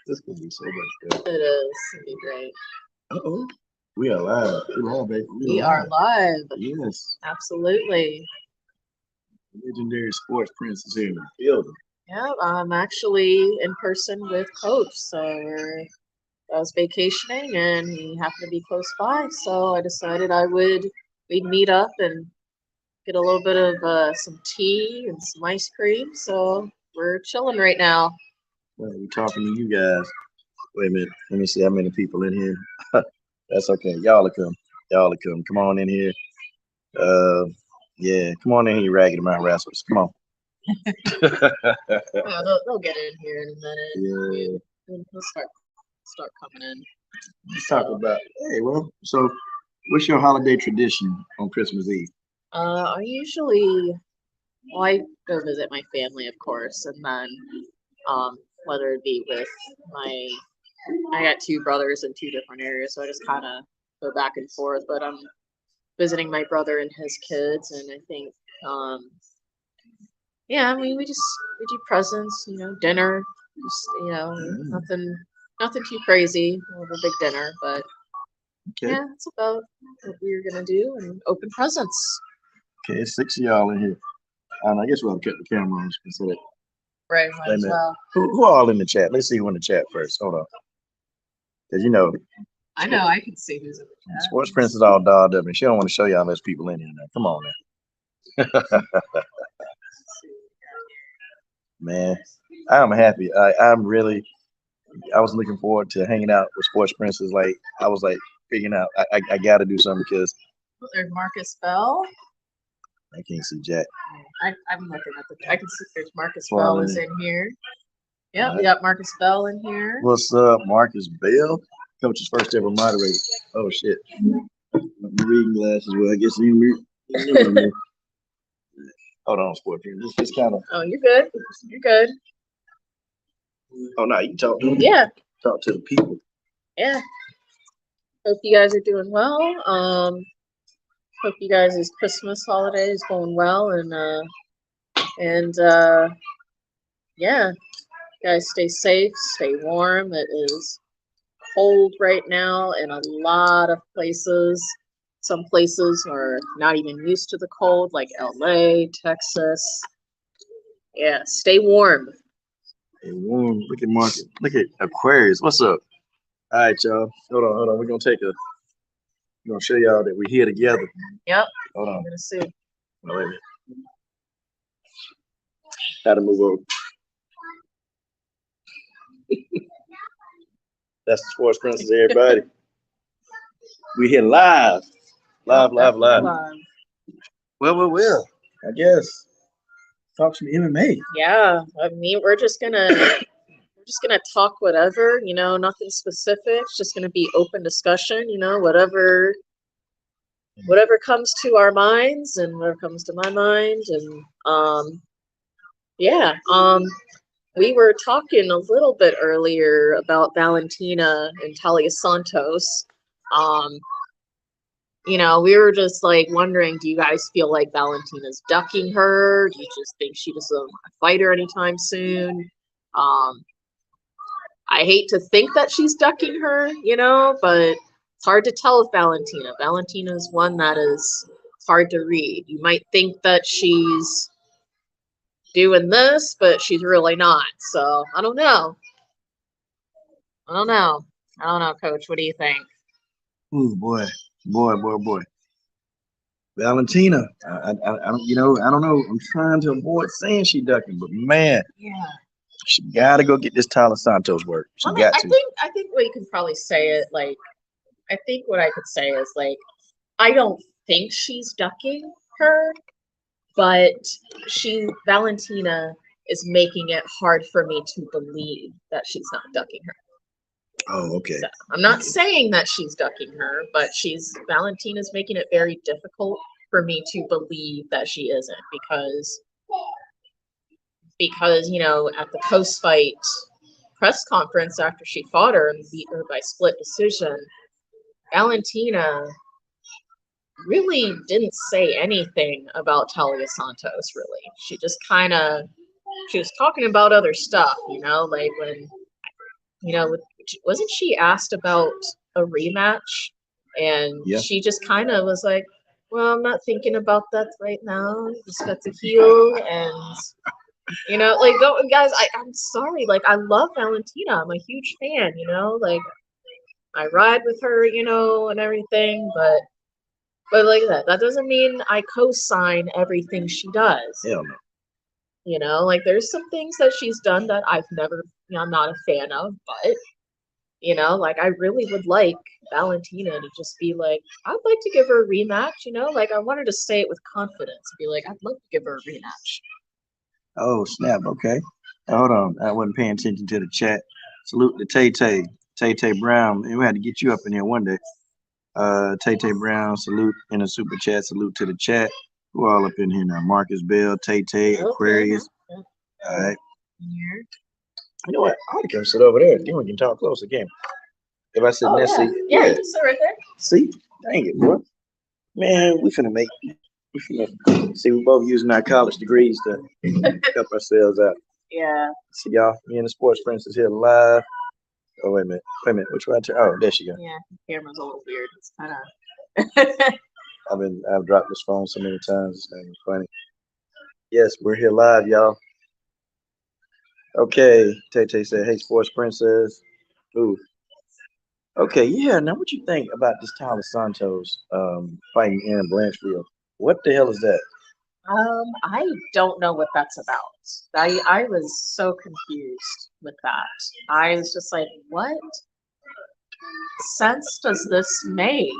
This could be so much good. It is. It'd be great. Uh-oh. We are live. We live, baby. We are live. Yes. Absolutely. Legendary sports princess here in the building. Yeah, I'm actually in person with Coach. So I was vacationing and he happened to be close by. So I decided we'd meet up and get a little bit of some tea and some ice cream. So we're chilling right now. Well, we're talking to you guys. Wait a minute. Let me see how many people in here. That's okay. Y'all will come. Y'all will come. Come on in here. Uh, yeah. Come on in here, you raggedy mouth rascals. Come on. Yeah, they'll get in here in a minute. Yeah. They'll start coming in. Let's talk about. Hey, well, so what's your holiday tradition on Christmas Eve? I usually, well, I go visit my family, of course, and then whether it be with I got two brothers in two different areas, so I just kind of go back and forth. But I'm visiting my brother and his kids, and I think, yeah, I mean, we do presents, dinner, just nothing too crazy. We'll have a big dinner, but Okay. yeah, that's about what we're gonna do, and open presents. Okay, it's 6 of y'all in here. I guess we'll have to cut the camera on so that. Right, might as well. Who all in the chat? Let's see who in the chat first. Hold on. Because I know I can see who's in the chat. Sports Princess all dolled up and she don't want to show y'all those people in here now. Come on now. Man, I'm happy. I was looking forward to hanging out with Sports Princess. Like I was like figuring out I gotta do something because there's Marcus Bell. I can't see Jack. I'm looking at I can see there's Marcus Bell is in here. Yep, we got Marcus Bell in here. What's up, Marcus Bell? Coach's first ever moderator. Oh shit. My reading glasses. Well, I guess you read. Hold on, Sport. It's kind of. Oh, you're good. You're good. Oh no, you talk to them. Yeah. Talk to the people. Yeah. Hope you guys are doing well. Hope you guys' Christmas holiday is going well, and yeah, you guys stay safe, stay warm. It is cold right now in a lot of places. Some places are not even used to the cold, like LA, Texas. Yeah, stay warm. Stay warm. Look at Market. Look at Aquarius. What's up? All right, y'all. Hold on. We're gonna show y'all that we're here together. Yep. Hold on. I'm gonna see. Oh, wait a minute. How to move over. That's the Sports Princess, everybody. We here live. Live. Well. I guess. Talk some MMA. Yeah, I mean, we're just gonna talk whatever, nothing specific. It's just gonna be open discussion, whatever comes to our minds and whatever comes to my mind, and yeah, we were talking a little bit earlier about Valentina and Talia Santos. We were just like wondering, do you guys feel like Valentina's ducking her? Do you just think she doesn't want to fight her anytime soon? I hate to think that she's ducking her, but it's hard to tell with Valentina. Valentina is one that is hard to read. You might think that she's doing this, but she's really not. So I don't know. Coach. What do you think? Oh boy. Valentina, I don't know. I'm trying to avoid saying she ducking, but man, yeah, she gotta go get this Tyler Santos work. She got to. I think what you can probably say it like. I think what I could say is like, I don't think she's ducking her, but Valentina is making it hard for me to believe that she's not ducking her. Oh, okay. So, I'm not saying that she's ducking her, but Valentina's making it very difficult for me to believe that she isn't because at the post-fight press conference after she fought her and beat her by split decision, Valentina really didn't say anything about Talia Santos, really. She just she was talking about other stuff, like when you know, wasn't she asked about a rematch? And Yeah. she just kind of was like, well, I'm not thinking about that right now. Just got to heal. And, you know, like, don't, guys, I'm sorry. Like, I love Valentina. I'm a huge fan, you know, like, I ride with her, you know, and everything. But like that doesn't mean I co-sign everything she does. Hell no. You know, like, there's some things that she's done that I've never, you know, I'm not a fan of, but you know, like, I really would like Valentina to just be like, I'd like to give her a rematch, you know, like, I want her to say it with confidence, be like, I'd love to give her a rematch. Oh, snap. Okay. Hold on. I wasn't paying attention to the chat. Salute to Tay Tay. Tay Tay Brown. And we had to get you up in here one day. Tay Tay Brown, salute in the super chat. Salute to the chat. Who all up in here now? Marcus Bell, Tay Tay, Aquarius. Okay. All right. Here. You know what? I ought to come sit over there. Then we can talk close again. If I sit Oh, next yeah. to Yeah, you can sit right there. See? Dang it, bro. Man, we finna see, we both using our college degrees to help ourselves out. Yeah. See y'all, me and the SportsPrincess here live. Oh, wait a minute. Wait a minute. Which way I turn? Oh, there she go. Yeah, the camera's a little weird. It's kind of. I've dropped this phone so many times. It's not even funny. Yes, we're here live, y'all. Okay. Tay Tay said, hey, Sports Princess. Ooh. Okay, yeah. Now, what you think about this Tyler Santos fighting Aaron Blanchfield? What the hell is that? I don't know what that's about. I was so confused with that. I was just like, what sense does this make?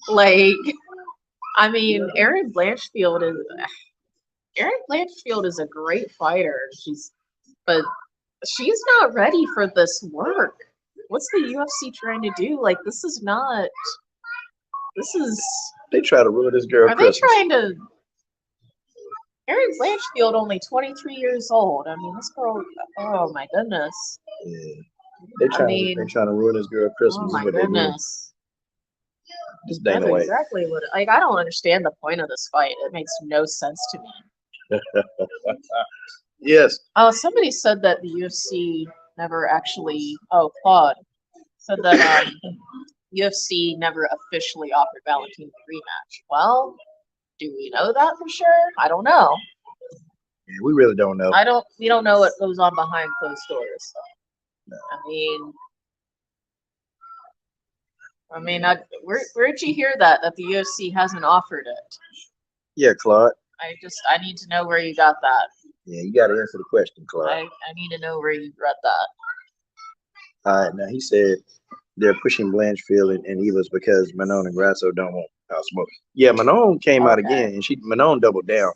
Like, I mean, Aaron Blanchfield is a great fighter. But she's not ready for this work. What's the UFC trying to do? Like, this is not. This is. They try to ruin this girl Are Christmas. they trying to? Aaron Blanchfield, only 23 years old. I mean, this girl. Oh my goodness. Yeah. They're trying to ruin this girl Christmas. Oh my goodness. This Dana That's White. exactly what. Like, I don't understand the point of this fight. It makes no sense to me. Yes. Oh, somebody said that the UFC never actually. Oh, Claude said that UFC never officially offered Valentina a rematch. Well, do we know that for sure? I don't know. Yeah, we really don't know. We don't know what goes on behind closed doors. So. No. Where'd you hear that the UFC hasn't offered it? Yeah, Claude. I need to know where you got that. Yeah, you got to answer the question, Claude. I need to know where you read that. All right, now he said they're pushing Blanchfield and Evas because Manon and Grasso don't want House Smoke. Yeah, Manon came out again, and Manon doubled down,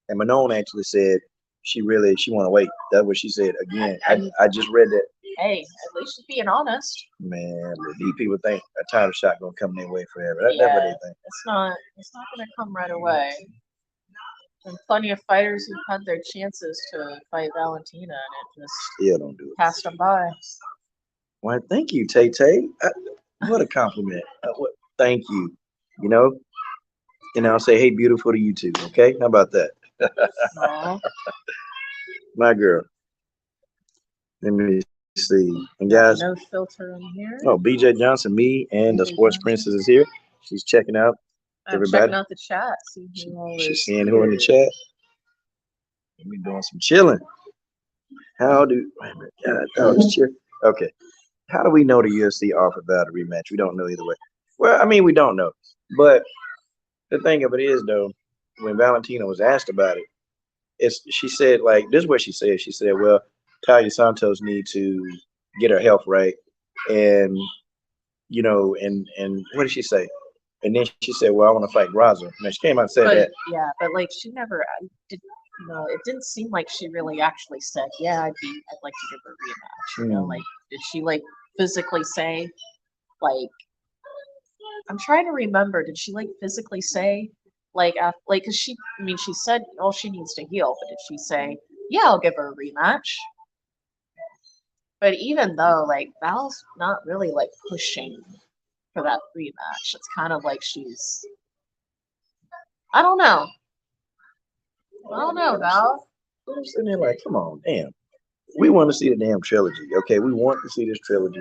and Manon actually said she want to wait. That's what she said again. I just read that. Hey, at least she's being honest. Man, these people think a title shot gonna come their way forever. That's what they think. It's not gonna come right away. And plenty of fighters who've had their chances to fight Valentina, and it just still don't do it. Passed them by. Well, thank you, Tay Tay. What a compliment. Thank you. You know, and I'll say, hey, beautiful to you too. Okay, how about that? My girl. Let me see. And guys, no filter in here. Oh, BJ Johnson, me, and the Sports Princess is here. She's checking out everybody. Checking out the chat. She's seeing who in the chat. We doing some chilling. Wait a minute. Okay. How do we know the UFC offered Val a rematch? We don't know either way. Well, I mean, we don't know. But the thing of it is, though, when Valentina was asked about it, she said, like, this is what she said. She said, well, Talia Santos need to get her health right. And, you know, and what did she say? And then she said, well, I want to fight Grasso. Now, she came out and said that. Yeah, but, like, she never did. You know, it didn't seem like she really actually said, yeah, I'd like to give her a rematch. You know, like, did she, like, physically say, like, I'm trying to remember, did she, like, physically say, like, because she said, oh, she needs to heal, but did she say, yeah, I'll give her a rematch? But even though, like, Val's not really, like, pushing for that rematch, it's kind of like she's, I don't know, Val. I'm sitting there like, come on, damn. We want to see the damn trilogy. Okay, we want to see this trilogy.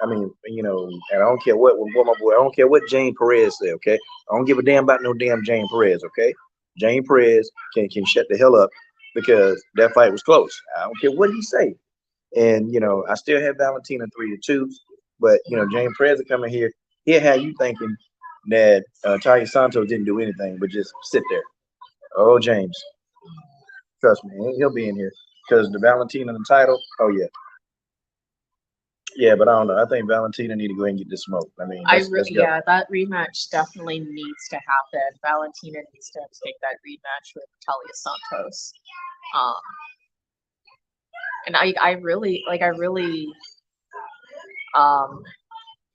I mean, and I don't care what my boy. I don't care what Jane Perez said. Okay, I don't give a damn about no damn Jane Perez. Okay, Jane Perez can shut the hell up because that fight was close. I don't care what he say. And I still have Valentina 3-2, but Jane Perez coming here. He'll have you thinking that Talia Santos didn't do anything but just sit there. Oh, James, trust me, he'll be in here because the Valentina the title. Oh yeah, yeah, but I don't know. I think Valentina need to go ahead and get this smoke. I mean, let's go. Yeah, that rematch definitely needs to happen. Valentina needs to take that rematch with Talia Santos. Um, and I really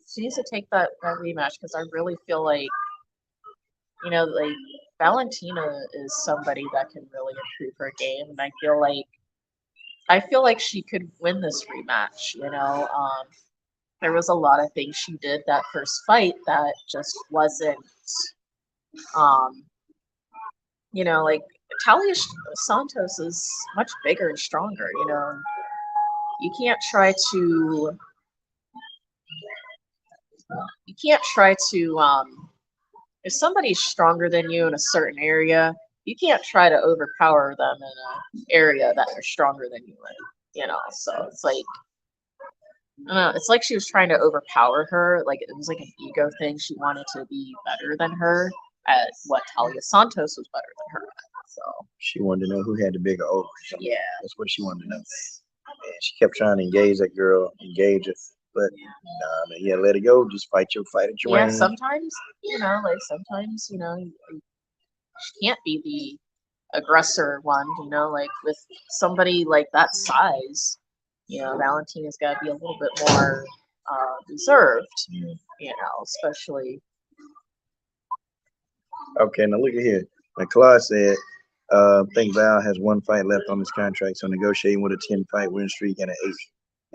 she needs to take that rematch because I really feel like Valentina is somebody that can really improve her game, and I feel like she could win this rematch. There was a lot of things she did that first fight that just wasn't, um, like Talia Santos is much bigger and stronger. You can't try to, if somebody's stronger than you in a certain area, you can't try to overpower them in an area that they're stronger than you in. So it's like, I don't know, it's like she was trying to overpower her. Like it was like an ego thing. She wanted to be better than her at what Talia Santos was better than her at. So She wanted to know who had the bigger ovaries. yeah, That's what she wanted to know. And she kept trying to engage that girl, engage her. But nah, man, yeah, let it go. Just fight at your yeah. range. Sometimes she can't be the aggressor one. Like with somebody like that size, Valentina's got to be a little bit more reserved. Especially. Okay, now look at here. Like Claude said, I think Val has one fight left on his contract, so negotiating with a 10-fight win streak and an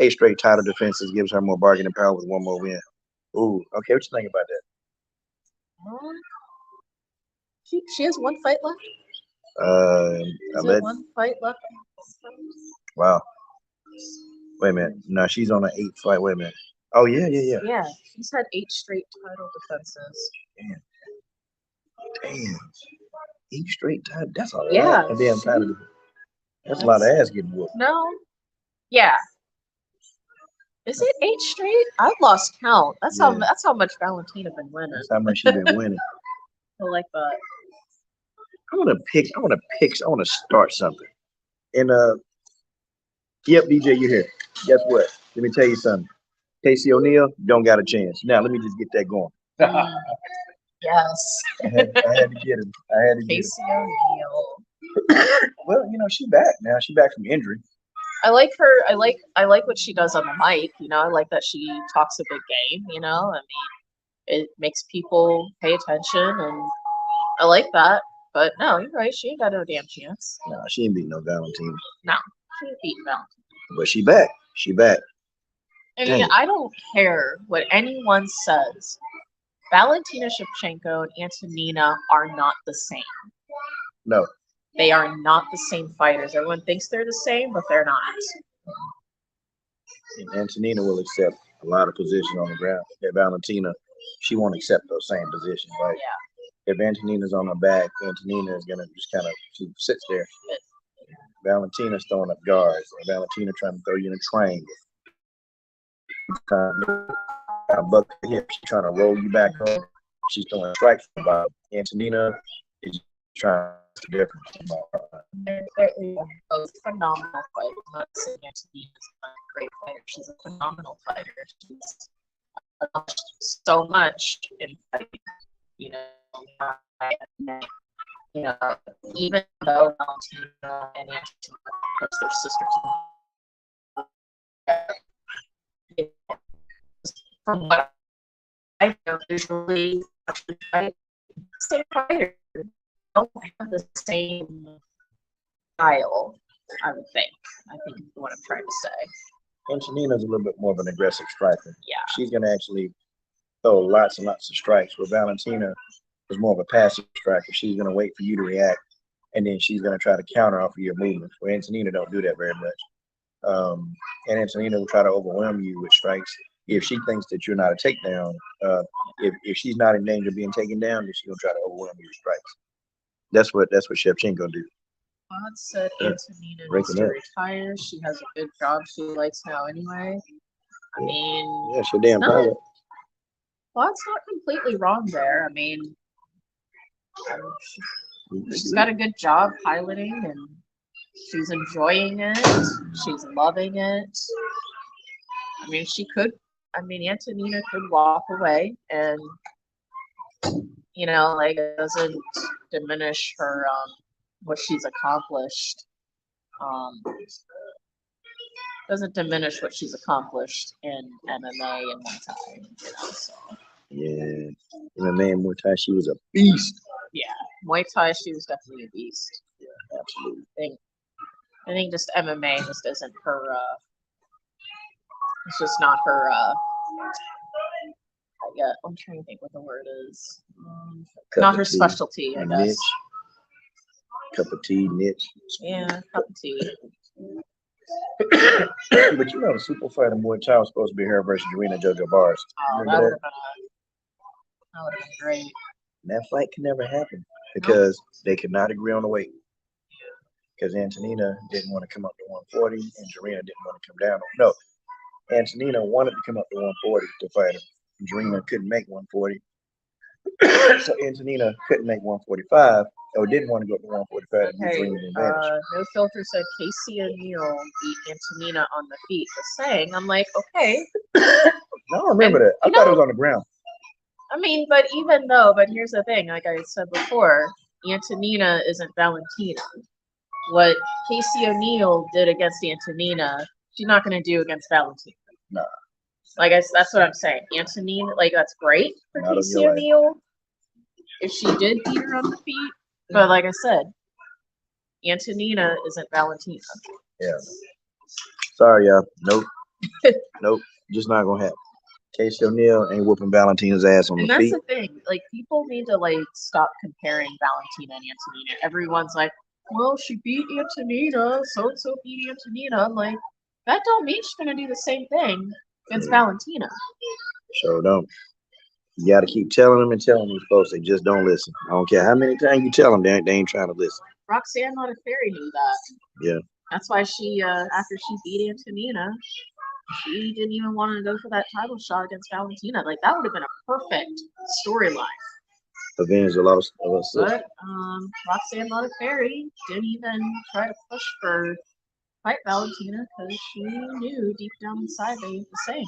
eight straight title defenses gives her more bargaining power with one more win. Ooh, okay, what you think about that? She has one fight left. One fight left? Wow. Wait a minute. No, she's on an 8-fight. Wait a minute. Oh yeah. Yeah, she's had 8 straight title defenses. Damn. 8 straight title. That's a Yeah, lot of damn title. That's a lot of ass getting whooped. No. Yeah. Is it 8 straight? I've lost count. That's how much Valentina been winning. That's how much she's been winning. I like that. I want to start something. And yep, DJ, you're here. Guess what? Let me tell you something. Casey O'Neill don't got a chance. Now let me just get that going. Yes. I had to get him. Casey O'Neill. Well, she back now. She back from injury. I like her. I like what she does on the mic. I like that she talks a big game. I mean, it makes people pay attention, and I like that. But no, you're right. She ain't got no damn chance. No, she ain't beat no Valentina. No, she ain't beating Valentina. But she back. She back. I mean, I don't care what anyone says. Valentina Shevchenko and Antonina are not the same. No. They are not the same fighters. Everyone thinks they're the same, but they're not. And Antonina will accept a lot of positions on the ground. If Valentina, she won't accept those same positions. Like if Antonina's on her back, Antonina is gonna just she sits there. Valentina's throwing up guards, or Valentina trying to throw you in a triangle. She's trying to roll you back home. She's throwing strikes about Antonina is trying to difference. They're both phenomenal fighters. I'm not saying Antonina is not a great fighter. She's a phenomenal fighter. She's so much in fighting. Even though Valentina and Antonina are their sisters. From what I know, visually, same fighter don't have the same style. I would think. I think is what I'm trying to say. Antonina's a little bit more of an aggressive striker. Yeah, she's gonna actually throw lots and lots of strikes. Where Valentina is more of a passive striker. She's gonna wait for you to react, and then she's gonna try to counter off of your movements. Where Antonina don't do that very much. And Antonina will try to overwhelm you with strikes. If she thinks that you're not a takedown, if she's not in danger of being taken down, then she'll try to overwhelm you with strikes. That's what Shevchenko do. Todd said Antonina needs to retire. She has a good job she likes now anyway. I mean, yeah, she's a damn pilot. Todd's not completely wrong there. I mean, she's got a good job piloting and she's enjoying it. She's loving it. I mean, Antonina could walk away and, like, it doesn't diminish her, what she's accomplished. Doesn't diminish what she's accomplished in MMA and Muay Thai, so. Yeah, MMA and Muay Thai, she was a beast. Yeah, Muay Thai, she was definitely a beast. Yeah, absolutely. I think just MMA just isn't her. It's just not her. Yeah, I'm trying to think what the word is. Not her specialty, I guess. Niche. Cup of tea, niche. Yeah, cup of tea. But the super fight in Muay Thai was supposed to be her versus Joanna JoJo Bars. Oh, that would have been great. And that fight could never happen because they could not agree on the weight. Because Antonina didn't want to come up to 140 and Joanna didn't want to come down. No, Antonina wanted to come up to 140 to fight her. Joanna couldn't make 140. So Antonina couldn't make 145 or didn't want to go up to 145. Okay, No Filter said Casey O'Neill beat Antonina on the feet. Just saying, I'm like, okay. I don't remember that. I thought it was on the ground. I mean, but here's the thing. Like I said before, Antonina isn't Valentina. What Casey O'Neill did against Antonina, she's not going to do against Valentina. No. Like that's what I'm saying. Antonina, like that's great for Casey O'Neill if she did beat her on the feet. But like I said, Antonina isn't Valentina. Yeah. Sorry, y'all. Nope. Nope. Just not gonna happen. Casey O'Neill ain't whooping Valentina's ass on the feet. And that's the thing. Like people need to stop comparing Valentina and Antonina. Everyone's like, well, she beat Antonina, so and so beat Antonina. I'm like, that don't mean she's gonna do the same thing against Valentina. Sure don't. You got to keep telling them and telling these folks. They just don't listen. I don't care how many times you tell them, they ain't trying to listen. Roxanne Modafferi knew that. Yeah. That's why she, after she beat Antonina, she didn't even want to go for that title shot against Valentina. Like, that would have been a perfect storyline. Avenged a lot of us. But Roxanne Modafferi didn't even try to push for fight Valentina because she knew deep down inside they were the same.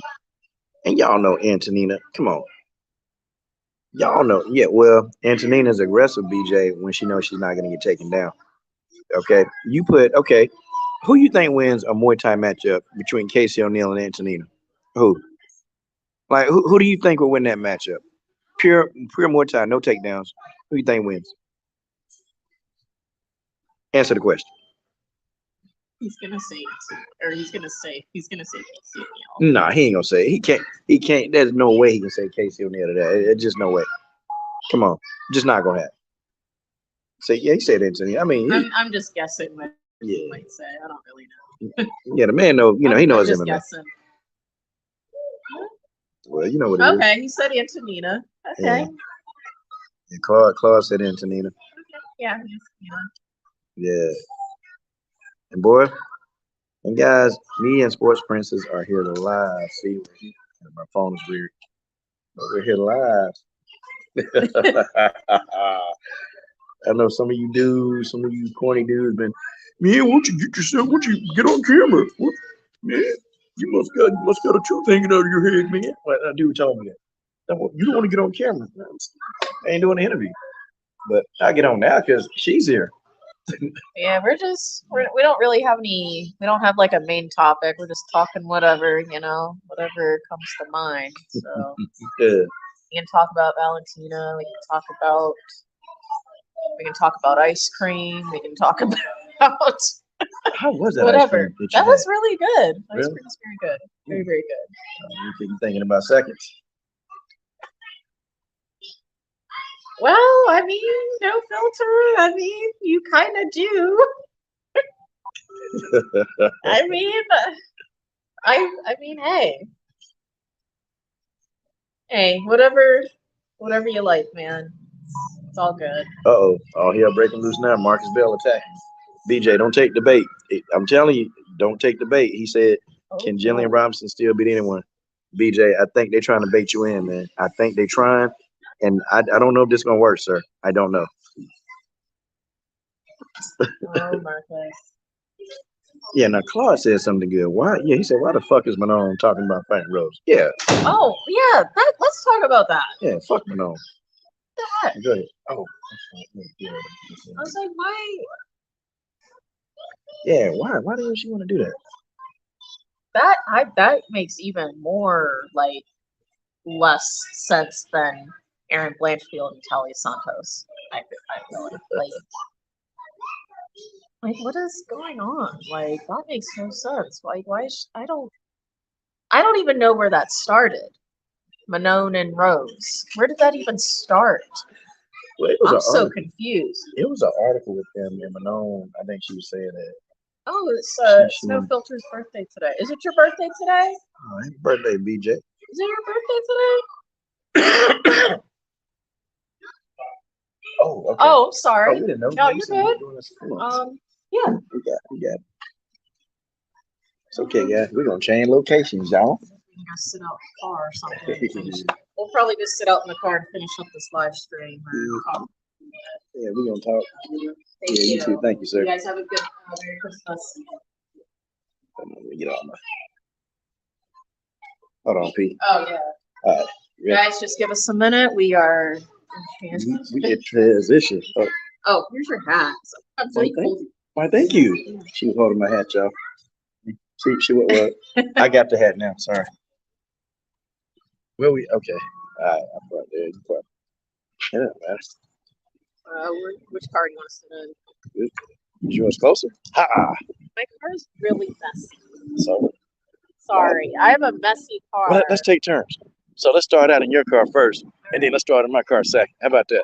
And y'all know Antonina. Come on. Y'all know. Yeah, well, Antonina's aggressive, BJ, when she knows she's not going to get taken down. Okay. Who you think wins a Muay Thai matchup between Casey O'Neill and Antonina? Who? Like, who do you think will win that matchup? Pure Muay Thai, no takedowns. Who you think wins? Answer the question. He's gonna say Casey O'Neill. Nah, he ain't gonna say it. He can't. There's no way he can say Casey O'Neill to that. It's just no way. Come on, just not gonna happen. So yeah, he said Antonina. I mean, I'm just guessing what he might say. I don't really know. Yeah, the man know. He knows just MMA. Guessing. Well, you know what it is. Okay, he said Antonina. Okay. Yeah, Claude said Antonina. Okay. Yeah. Yeah. And boy, and guys, me and Sports Princess are here live. See, my phone is weird, but we're here live. I know some of you dudes, some of you corny dudes, man. Man, won't you get on camera? What, man, you must got a truth hanging out of your head, man. Well, I do tell me that. You don't want to get on camera. I ain't doing an interview, but I get on now because she's here. Yeah, we don't really have we don't have like a main topic. We're just talking whatever comes to mind. So Yeah. We can talk about Valentina. We can talk about ice cream. We can talk about how was that? Whatever. Ice cream that was really good. Ice Really? cream is very good. Very, very good. You thinking about seconds? Well, I mean, no filter. I mean, you kind of do. I mean, I mean, hey, whatever you like, man. It's all good. Uh-oh. Oh, hell breaking loose now. Marcus Bell attacking. BJ, don't take the bait. I'm telling you, don't take the bait. He said, can Jillian Robinson still beat anyone? BJ, I think they're trying to bait you in, man. I think they're trying, and I don't know if this is going to work, sir. I don't know. Oh, Marcus. Yeah, now Claude said something good. Why? Yeah, he said, why the fuck is Manon talking about fighting Rose? Yeah. Oh, yeah. Let's talk about that. Yeah, fuck Manon. What the heck? Go ahead. Oh. I was like, why? Yeah, why? Why the hell she want to do that? That makes even more like less sense than Aaron Blanchfield and Talia Santos. I feel like what is going on? Like that makes no sense. Like I don't even know where that started. Manon and Rose. Where did that even start? Well, it was I'm so confused. It was an article with them and Manon. I think she was saying that. Oh, it's Snow Filter's birthday today. Is it your birthday today? Oh, happy birthday, BJ. Is it your birthday today? Oh, okay. Oh, sorry. Oh, we didn't know. No, you're good. Yeah. We got it. It's okay, guys. We're gonna change locations, y'all. We're gonna sit out in the car or something. We'll probably just sit out in the car and finish up this live stream. Yeah, we're gonna talk. Thank you. You too. Thank you, sir. You guys have a good Merry Christmas. Let me get on my. Hold on, Pete. Oh yeah. All right. Guys, just give us a minute. We are. We get transition. Oh, here's your hat. Why, thank you. She was holding my hat, y'all. She what? I got the hat now. Sorry. Will we? Okay. All right. I brought there. Yeah, man. Which car do you want to sit in? Is yours closer? Ha! My car is really messy. So. Sorry, I have a messy car. Well, let's take turns. So let's start out in your car first, and then let's start in my car second. How about that?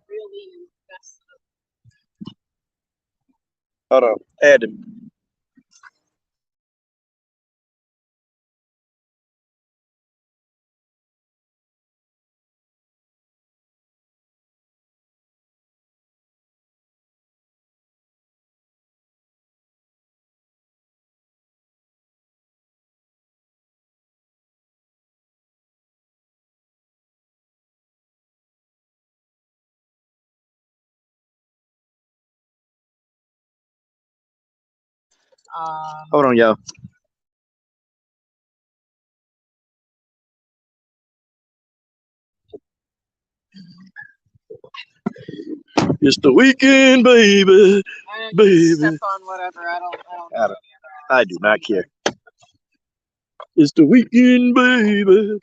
Really messy. Hold on. Add them. Hold on, y'all. It's the weekend, baby. Baby. Step on whatever. I do not care. It's the weekend, baby.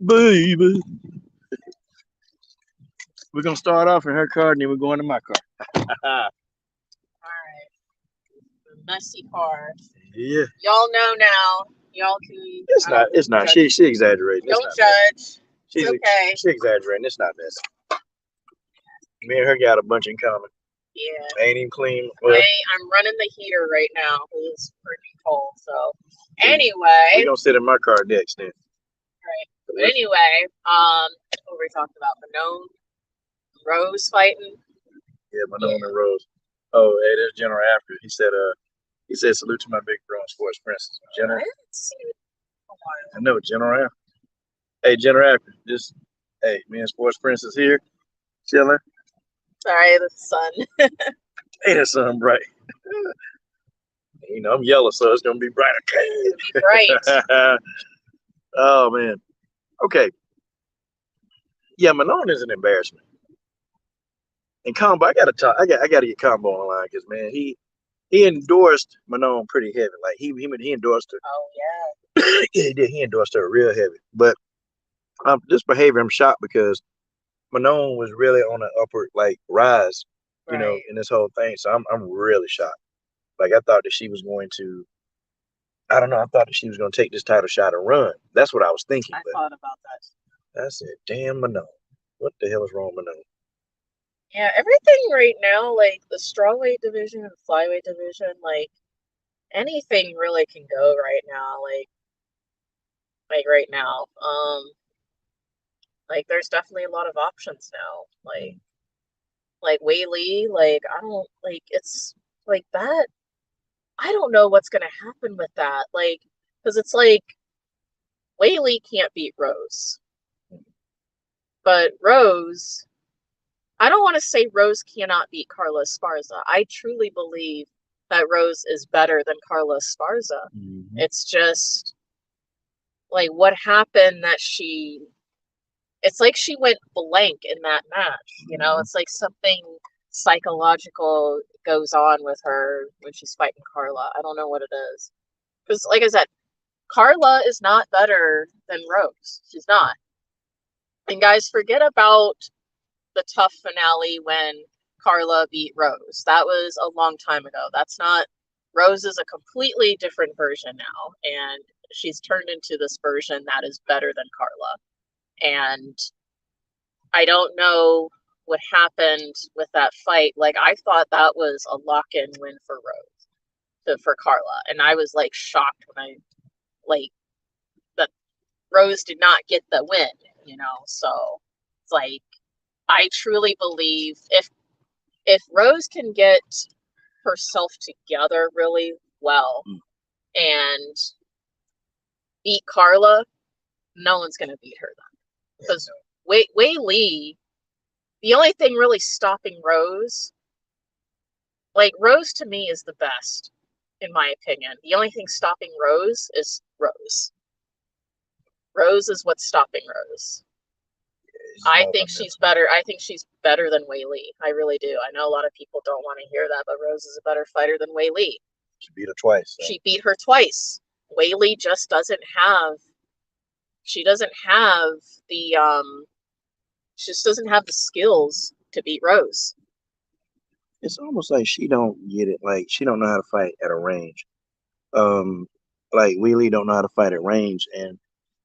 Baby. We're going to start off in her car, and then we're going to my car. All right. Messy car. Yeah. Y'all know now. Y'all can. It's not. She exaggerating. Don't judge. She's okay. She exaggerating. It's not messy. Me and her got a bunch in common. Yeah. Ain't even clean. Well, I'm running the heater right now. It's pretty cold. So anyway. We're gonna sit in my car next then. Right. But anyway, what were we talking about? Manon, Rose fighting. Yeah, Manon and Rose. Oh, hey, there's General After. He said salute to my big bro and SportsPrincess. General. I haven't seen it in a while. I know, General After. Hey, General After. Me and SportsPrincess here, chilling. Sorry, the sun. Hey, that sun bright. You know, I'm yellow, so it's gonna be brighter. It'll be bright. Oh man. Okay. Yeah, Manon is an embarrassment. And Combo, I gotta get Combo on the line because man, he endorsed Manon pretty heavy. Like he endorsed her. Oh yeah. Yeah, he did. He endorsed her real heavy. But this behavior, I'm shocked because Manon was really on an upward rise, you know, in this whole thing. So I'm really shocked. Like I thought that she was going to. I don't know. I thought that she was going to take this title shot and run. That's what I was thinking. I thought about that. I said, damn, Manon. What the hell is wrong with Manon? Yeah, everything right now, like the strawweight division and flyweight division, like anything really can go right now. Like right now. Like there's definitely a lot of options now. Like Wei Lee, like I don't like it's like that. I don't know what's gonna happen with that. Like, because it's like Wei Lee can't beat Rose, but Rose. I don't want to say Rose cannot beat Carla Esparza. I truly believe that Rose is better than Carla Esparza. Mm-hmm. It's just like what happened that it's like she went blank in that match. You know, it's like something psychological goes on with her when she's fighting Carla. I don't know what it is. Because, like I said, Carla is not better than Rose. She's not. And guys, forget about the tough finale when Carla beat Rose. That was a long time ago. That's not. Rose is a completely different version now. And she's turned into this version that is better than Carla. And I don't know what happened with that fight. Like, I thought that was a lock-in win for Rose, for Carla. And I was, like, shocked when that Rose did not get the win, you know? So, it's like, I truly believe if Rose can get herself together really well and beat Carla, no one's going to beat her then. Because Wei Lee, the only thing really stopping Rose, like Rose to me is the best, in my opinion. The only thing stopping Rose is Rose. Rose is what's stopping Rose. I think she's better. I think she's better than Wei Lee. I really do. I know a lot of people don't want to hear that, but Rose is a better fighter than Wei Lee. She beat her twice. So. She beat her twice. Wei Lee just doesn't have. She doesn't have the. She just doesn't have the skills to beat Rose. It's almost like she don't get it. Like she don't know how to fight at a range. Like Wei Lee don't know how to fight at range, and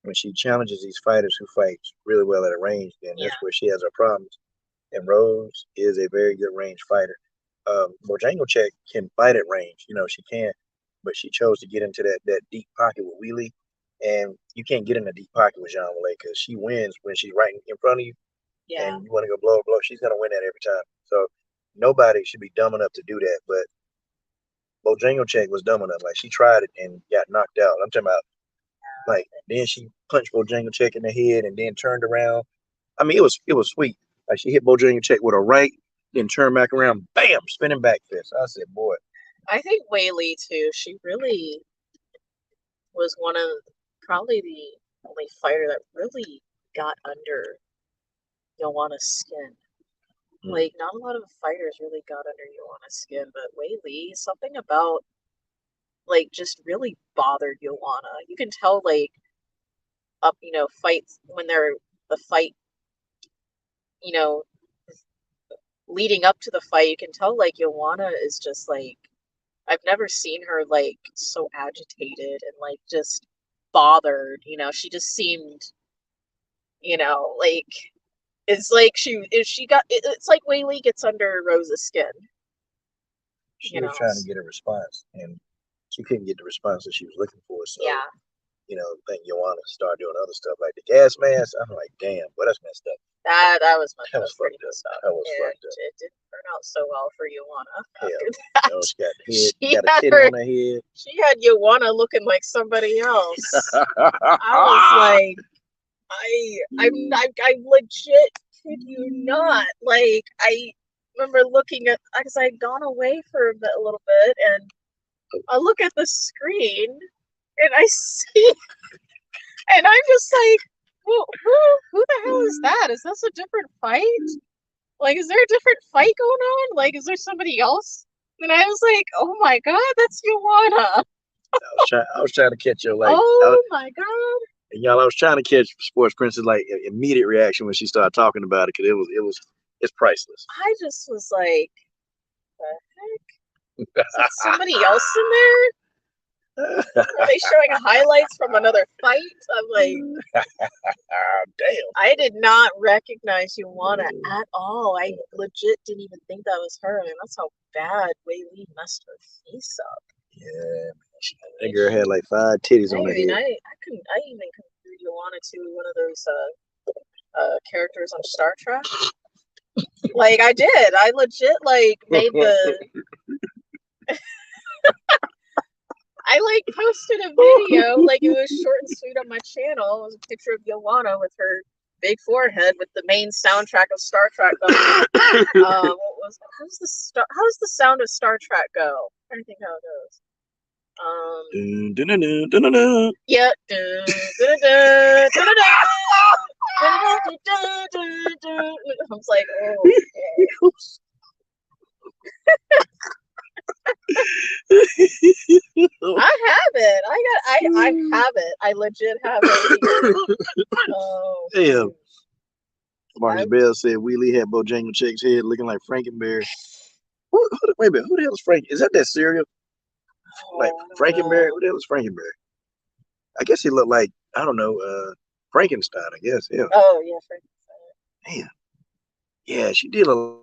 when she challenges these fighters who fight really well at a range, then that's where she has her problems. And Rose is a very good range fighter. Bojangles can fight at range, you know, she can, but she chose to get into that deep pocket with Wei Lee, and you can't get in a deep pocket with Jean Wale because she wins when she's right in front of you, and you want to go blow, she's gonna win that every time. So nobody should be dumb enough to do that, but Bojangles was dumb enough. Like she tried it and got knocked out. I'm talking about like then she punched Bojangles in the head and then turned around. I mean, it was sweet. Like she hit Bojangles with a right, then turned back around, bam, spinning back fist. I said, boy. I think Wei Lee too. She really was one of probably the only fighter that really got under Joanna's skin. Like not a lot of fighters really got under Joanna's skin, but Wei Lee, something about like just really bothered Joanna. You can tell like up, you know, fights when they're the fight, you know, leading up to the fight, you can tell like Joanna is just like I've never seen her like so agitated and like just bothered, you know. She just seemed, you know, like it's like it's like Wei Lee gets under Rose's skin. She was trying to get a response and she couldn't get the response that she was looking for. So you know, I think Joanna started doing other stuff like the gas mask. I'm like, damn, well that's messed up. That was fucked up. That was fucked up. It didn't turn out so well for Joanna. No, she got a titty on her head. She had Joanna looking like somebody else. I was like, I legit kid you not. Like I remember looking at because I had gone away for a little bit, and I look at the screen and I see, and I'm just like, who the hell is that? Is this a different fight? Like, is there a different fight going on? Like, is there somebody else? And I was like, oh my god, that's Joanna. I was trying to catch your like. My god. And y'all, I was trying to catch SportsPrincess like immediate reaction when she started talking about it because it's priceless. I just was like, the heck? Is there somebody else in there? Are they showing highlights from another fight? I'm like, damn. I did not recognize Joanna at all. I legit didn't even think that was her. I mean, that's how bad Wei Lee messed her face up. Yeah, Yeah, that girl had like 5 titties on her head. I even consider Joanna to one of those characters on Star Trek. Like I did. I legit like made the I like posted a video, like it was short and sweet on my channel. It was a picture of Joanna with her big forehead with the main soundtrack of Star Trek going. How's the sound of Star Trek go? I don't think how it goes. Yeah. I was like, oh. I have it. I have it. I legit have it. Oh. Damn. Marcus Bell said Wheelie had Bojangles Chick's head looking like Frankenberry. Wait a minute, who the hell is Frank? Is that cereal? Like Frankenberry? Who the hell is Frankenberry? I guess he looked like, I don't know, Frankenstein, I guess. Yeah. Oh, yeah, Frankenstein. Damn. Yeah, she did a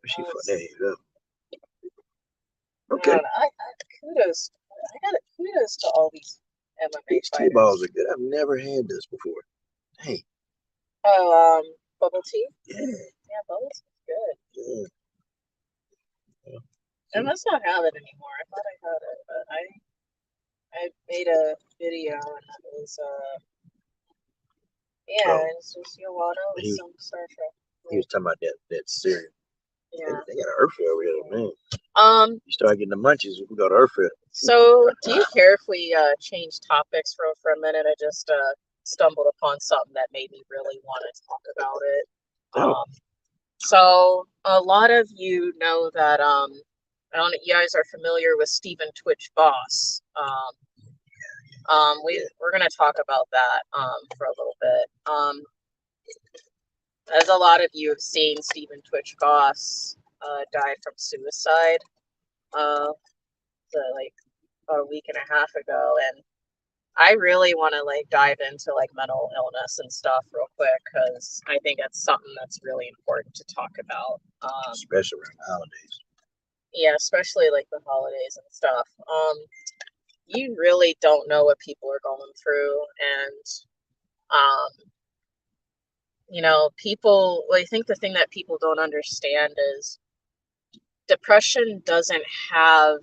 she there you go. Okay. Kudos. I got kudos to all these MMA These fighters. T-balls are good. I've never had this before. Hey. Oh, bubble tea? Yeah. Yeah, bubble tea's good. Yeah. I must not have it anymore. I thought I had it, but I made a video and it was it's just Joanna with some Star Trek. He was talking about that cereal. Yeah. They got an Earthfare over here, man. You start getting the munchies, we go to Earthfare. So, do you care if we change topics for a minute? I just stumbled upon something that made me really want to talk about it. So, a lot of you know that I don't know, you guys are familiar with Stephen Twitch Boss. We're gonna talk about that for a little bit. As a lot of you have seen, Stephen Twitch Boss died from suicide like a week and a half ago, and I really want to like dive into like mental illness and stuff real quick because I think it's something that's really important to talk about, especially around the holidays. Yeah, especially like the holidays and stuff. You really don't know what people are going through, and I think the thing that people don't understand is depression doesn't have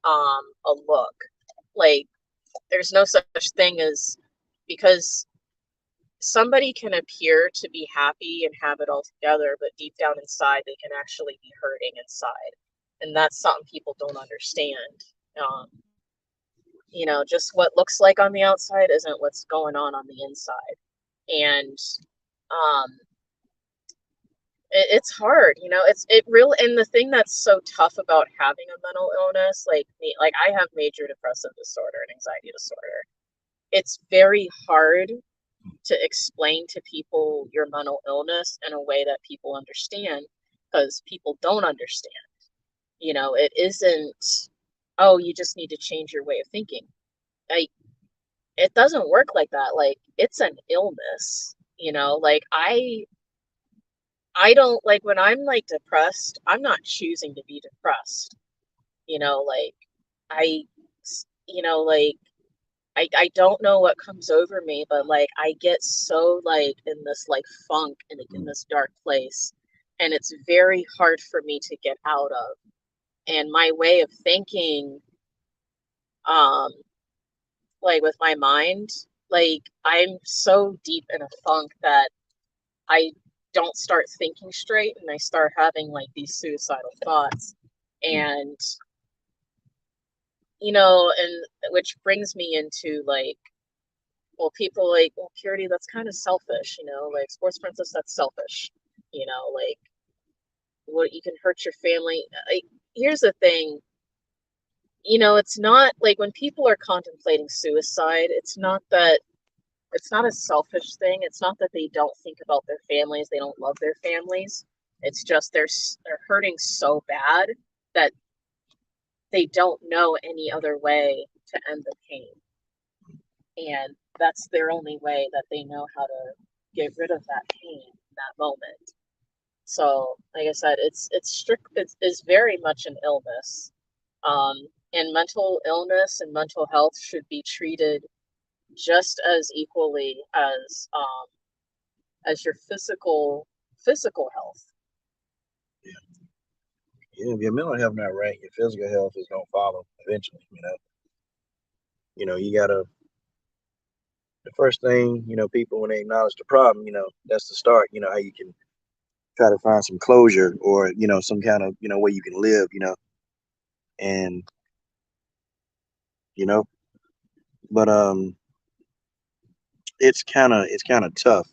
a look. Like, there's no such thing as, because somebody can appear to be happy and have it all together, but deep down inside they can actually be hurting inside, and that's something people don't understand. Just what looks like on the outside isn't what's going on the inside, and it's hard. It really, and the thing that's so tough about having a mental illness like me, like I have major depressive disorder and anxiety disorder. It's very hard to explain to people your mental illness in a way that people understand, because people don't understand. It isn't, oh, you just need to change your way of thinking. Like, it doesn't work like that. Like, it's an illness, like I don't, like, when I'm like depressed, I'm not choosing to be depressed. Like I like I don't know what comes over me, but like I get so like in this like funk and in this dark place, and it's very hard for me to get out of. And my way of thinking, like with my mind, like I'm so deep in a funk that I don't start thinking straight, and I start having like these suicidal thoughts. And and which brings me into like, well, people like, well, Purity, that's kind of selfish, like SportsPrincess, that's selfish, like what, you can hurt your family. Like, here's the thing, it's not like when people are contemplating suicide, it's not a selfish thing. It's not that they don't think about their families, they don't love their families. It's just they're hurting so bad that they don't know any other way to end the pain. And that's their only way that they know how to get rid of that pain. that moment. So, like I said, it's very much an illness. And mental illness and mental health should be treated just as equally as your physical health. Yeah, if your mental health not right, your physical health is gonna follow eventually. You gotta. The first thing, people when they acknowledge the problem, that's the start. How you can try to find some closure or some kind of way you can live. And you know, but it's kind of tough.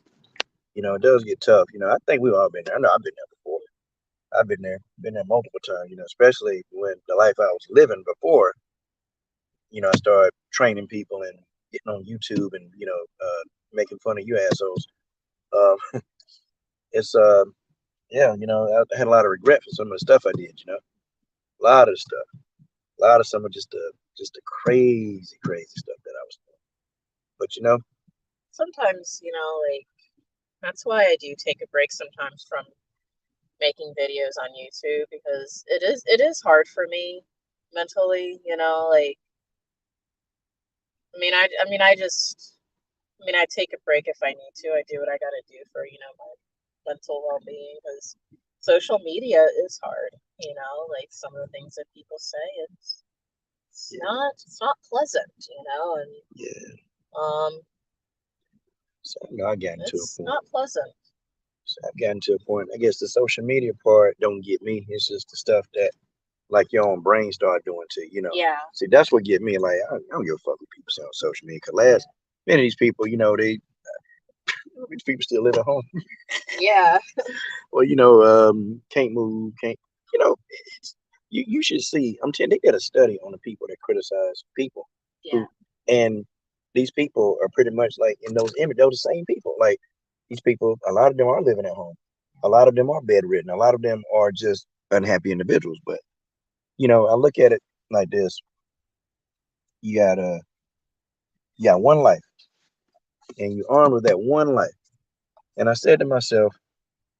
It does get tough. I think we've all been there. I know I've been there before. I've been there multiple times. Especially when the life I was living before. I started training people and getting on YouTube and making fun of you assholes. Um, it's yeah, I had a lot of regret for some of the stuff I did. A lot of stuff, a lot of some of just the crazy, crazy stuff that I was doing. But Sometimes, like that's why I do take a break sometimes from making videos on YouTube because it is hard for me mentally, like I take a break if I need to. I do what I got to do for, my mental well-being because social media is hard, like some of the things that people say, it's not pleasant, and yeah, um so I got into a it's point. not pleasant. So I've gotten to a point. I guess the social media part don't get me. It's just the stuff that like your own brain start doing to Yeah. See, that's what get me. Like I don't give a fuck what people say on social media. Cause many of these people, these people still live at home. Yeah. Or can't move, can't. It's, you should see. I'm telling. They did a study on the people that criticize people. Yeah. And these people are pretty much like in those images. They're the same people. Like these people, a lot of them are living at home. A lot of them are bedridden. A lot of them are just unhappy individuals. But I look at it like this: you got one life, and you're armed with that one life. And I said to myself,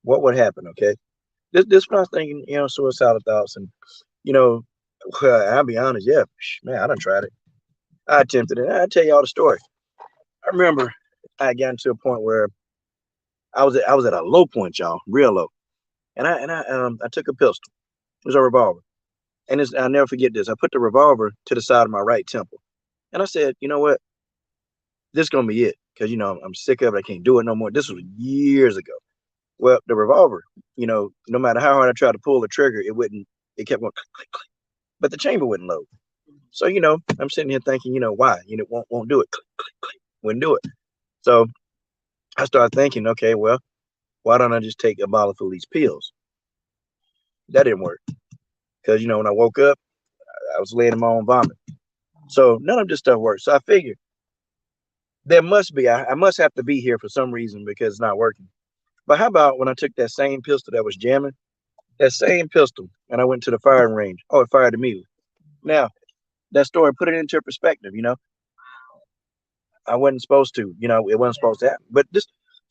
what would happen? Okay, this when I was thinking, suicidal thoughts, and you know, I'll be honest, yeah, man, I done tried it. I attempted it. I'll tell y'all the story. I remember I got to a point where I was at a low point, y'all, real low. And I took a pistol. It was a revolver. And I'll never forget this. I put the revolver to the side of my right temple. And I said, you know what? This is gonna be it. Because I'm sick of it. I can't do it no more. This was years ago. Well, the revolver, no matter how hard I tried to pull the trigger, it kept going click, click, click. But the chamber wouldn't load. So, I'm sitting here thinking, why? Won't do it. Click, click, click. Wouldn't do it. So I started thinking, okay, well, why don't I just take a bottle full of these pills? That didn't work. Because, when I woke up, I was laying in my own vomit. So none of this stuff works. So I figured there must be, I must have to be here for some reason because it's not working. But how about when I took that same pistol that was jamming, that same pistol, and I went to the firing range? Oh, it fired immediately. Now, that story, put it into perspective. I wasn't supposed to, it wasn't supposed to happen. But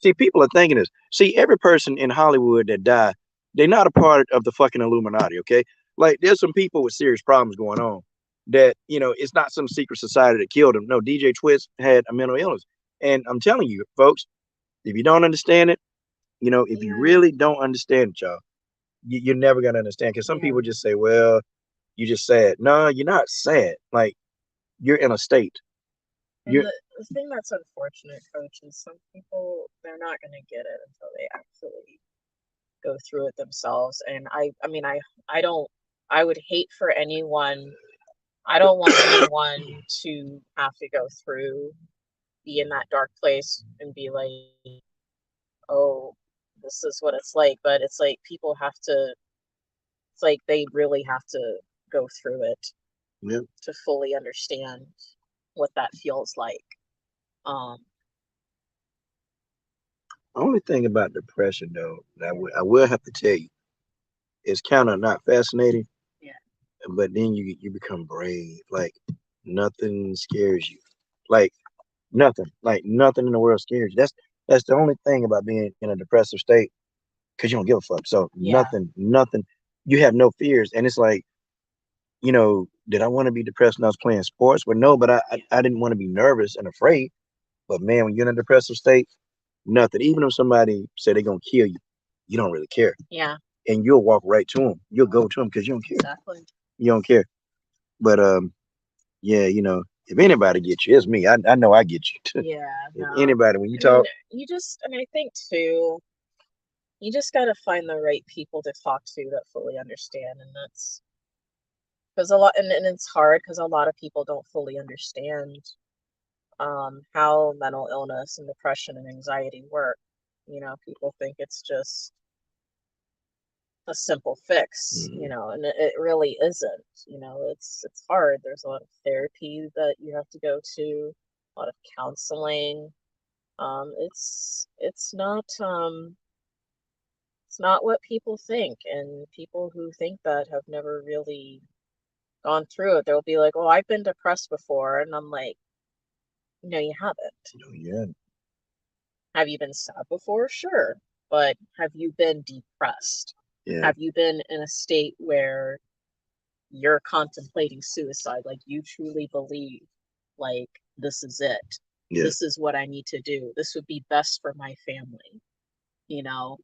see, people are thinking this. See, every person in Hollywood that died, they're not a part of the fucking Illuminati, okay? Like, there's some people with serious problems going on that, it's not some secret society that killed him. No, DJ Twist had a mental illness. And I'm telling you, folks, if you don't understand it, if you really don't understand it, y'all, you're never going to understand. Because some people just say, well, you're just sad. No, you're not sad. Like, you're in a state. And the thing that's unfortunate, Coach, is some people, they're not going to get it until they actually go through it themselves. And I would hate for anyone, I don't want anyone to have to go through, be in that dark place and be like, oh, this is what it's like. But it's like people have to, it's like they really have to go through it to fully understand what that feels like. Um, Only thing about depression, though, that I will have to tell you, it's kind of not fascinating. Yeah. But then you become brave. Like nothing scares you. Like nothing. Like nothing in the world scares you. That's the only thing about being in a depressive state because you don't give a fuck. So Yeah. nothing. You have no fears, and it's like, did I want to be depressed when I was playing sports? Well, no, but I didn't want to be nervous and afraid. But man, when you're in a depressive state, nothing. Even if somebody say they're gonna kill you, you don't really care, Yeah. and you'll walk right to them. You'll go to them because you don't care. Exactly. You don't care. But yeah, if anybody gets you, it's me. I know I get you too. Yeah. If No. anybody, when you I mean, talk, and I think too, you just got to find the right people to talk to that fully understand. And that's because and it's hard because a lot of people don't fully understand how mental illness and depression and anxiety work. People think it's just a simple fix, mm, and it really isn't. It's hard. There's a lot of therapy that you have to go to, a lot of counseling. It's not what people think, and people who think that have never really gone through it. They'll be like, "Oh, I've been depressed before," and I'm like, "No, you haven't. yeah, Have you been sad before? Sure, but have you been depressed? yeah, Have you been in a state where you're contemplating suicide, like you truly believe, like, this is it, yeah, this is what I need to do, this would be best for my family,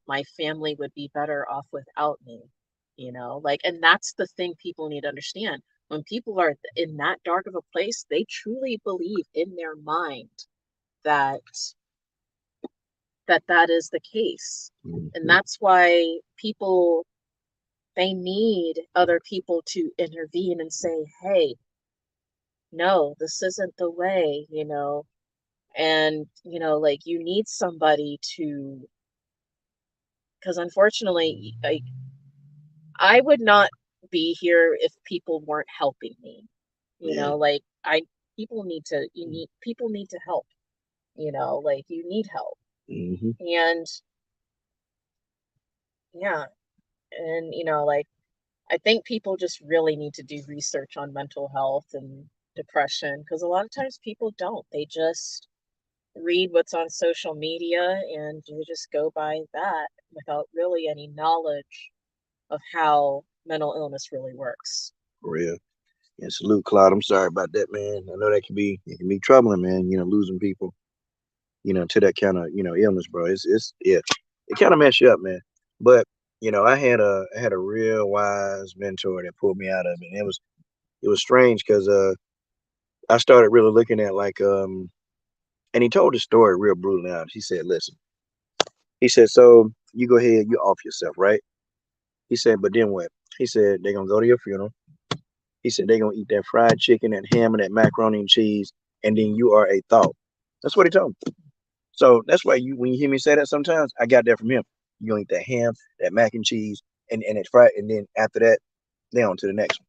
my family would be better off without me, like, and that's the thing people need to understand. When people are in that dark of a place, they truly believe in their mind that that is the case. And mhm, that's why people, they need other people to intervene and say, hey, no, this isn't the way, and, like, you need somebody to, because unfortunately, I would not be here if people weren't helping me, yeah, like, people need to help, like, you need help. hmm, And yeah, and, like, I think people just really need to do research on mental health and depression because a lot of times people don't. They just read what's on social media and you just go by that without really any knowledge of how mental illness really works. for real. And salute, Claude. I'm sorry about that, man. I know it can be troubling, man. Losing people, to that kind of illness, bro. It's yeah, it kind of mess you up, man. But I had a real wise mentor that pulled me out of it. And it was strange because I started really looking at like and he told the story real brutally out. He said, "Listen," he said, "So you go ahead, you off yourself, right?" He said, "But then what?" He said, "They're gonna go to your funeral." He said, "They're gonna eat that fried chicken, that ham, and that macaroni and cheese, and then you are a thought." That's what he told me. So that's why when you hear me say that sometimes, I got that from him. You gonna eat that ham, that mac and cheese, and it's fried, and then after that, then on to the next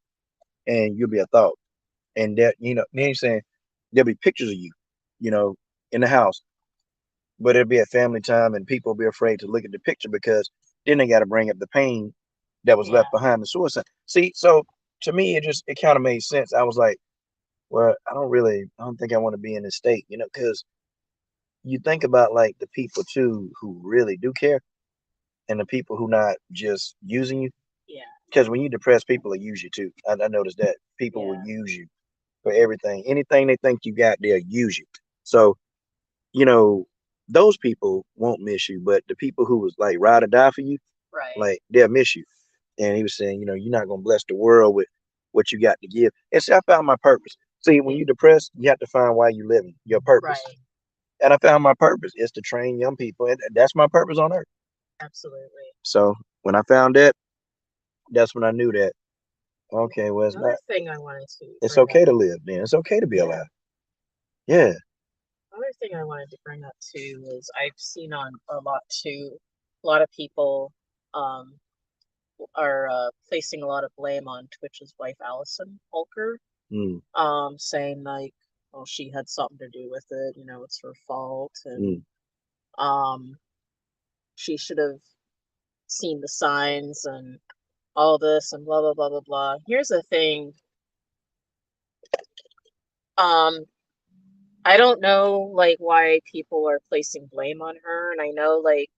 one, and you'll be a thought. And that then he's saying there'll be pictures of you, you know, in the house, but it'll be at family time, and people will be afraid to look at the picture because then they got to bring up the pain that was Yeah, left behind the suicide. See, so to me, it kind of made sense. I was like, well, I don't think I want to be in this state, because you think about like the people too who really do care and the people who not just using you. yeah, Because when you depress, people will use you too. I noticed that people will yeah, use you for everything. Anything they think you got, they'll use you. So, you know, those people won't miss you, but the people who was like ride or die for you, right. like they'll miss you. And he was saying, you're not gonna bless the world with what you got to give. And see, I found my purpose. See, when Yeah, you're depressed, you have to find why you're living, your purpose. right. And I found my purpose is to train young people, and that's my purpose on earth. Absolutely. So when I found that, that's when I knew that okay, well, Another thing I wanted to it's bring up, okay to live. Then it's okay to be yeah, alive. Yeah. another thing I wanted to bring up too is I've seen on a lot too, a lot of people um are placing a lot of blame on Twitch's wife, Allison Holker, Mm, saying like, well, she had something to do with it, it's her fault, and mm, um, she should have seen the signs and all this and blah blah blah blah blah. Here's the thing, um, I don't know like why people are placing blame on her, and I know like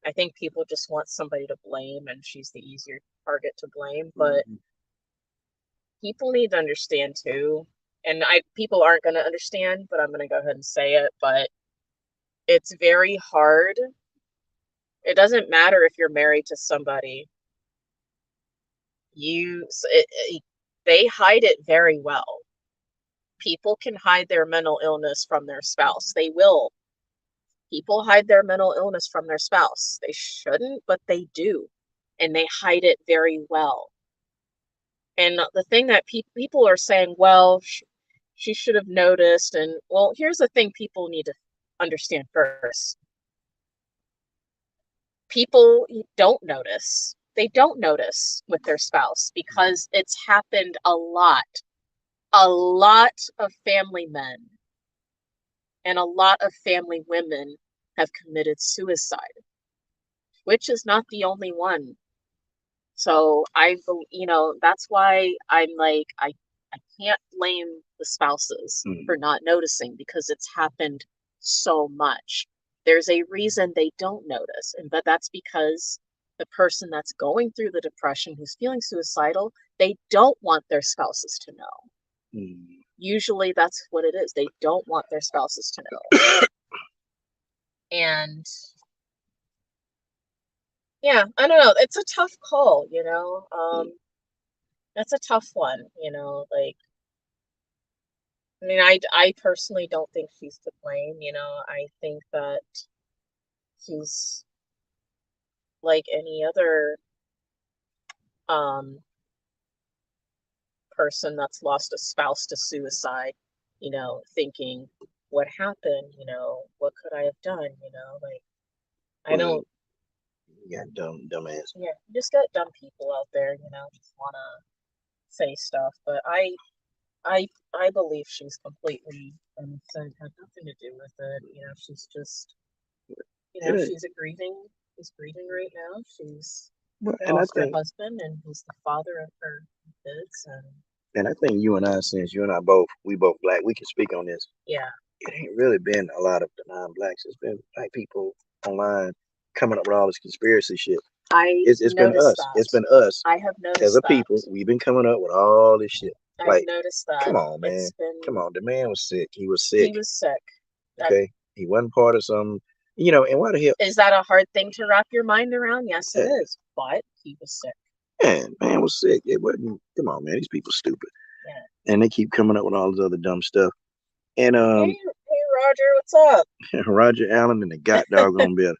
I think people just want somebody to blame, and she's the easier target to blame, but people need to understand too. And people aren't going to understand, but I'm going to go ahead and say it, but it's very hard. It doesn't matter if you're married to somebody. They hide it very well. People can hide their mental illness from their spouse. They will. People hide their mental illness from their spouse. They shouldn't, but they do. And they hide it very well. And the thing that people are saying, well, she should have noticed. And well, here's the thing people need to understand first. People don't notice. They don't notice with their spouse because it's happened a lot. A lot of family men and a lot of family women have committed suicide, which is not the only one. So that's why I'm like, I can't blame the spouses for not noticing because it's happened so much. There's a reason they don't notice, but that's because the person that's going through the depression who's feeling suicidal, they don't want their spouses to know. Usually that's what it is. They don't want their spouses to know. And yeah, I don't know. It's a tough call, That's a tough one, like, I mean, I personally don't think she's to blame, I think that she's like any other person that's lost a spouse to suicide, thinking, what happened, what could I have done, like, I don't. You got dumb ass. Yeah, you just got dumb people out there, just wanna say stuff, but I believe she's completely innocent, had nothing to do with it. She's just, she's grieving right now. She's lost her husband, and he's the father of her kids, and I think you and I, since you and I we both black, we can speak on this. Yeah. It ain't really been a lot of the non-blacks. It's been black people online coming up with all this conspiracy shit. It's been us. That. It's been us. I have noticed as a people. We've been coming up with all this shit. I've noticed that. Come on, man. Come on. The man was sick. He was sick. Okay. He wasn't part of some, and why the hell? Is that a hard thing to wrap your mind around? Yes, it is. But he was sick. Man was sick. It wasn't. Come on, man. These people stupid. Yeah. And they keep coming up with all this other dumb stuff. And hey Roger, what's up? Roger Allen and the god doggone better.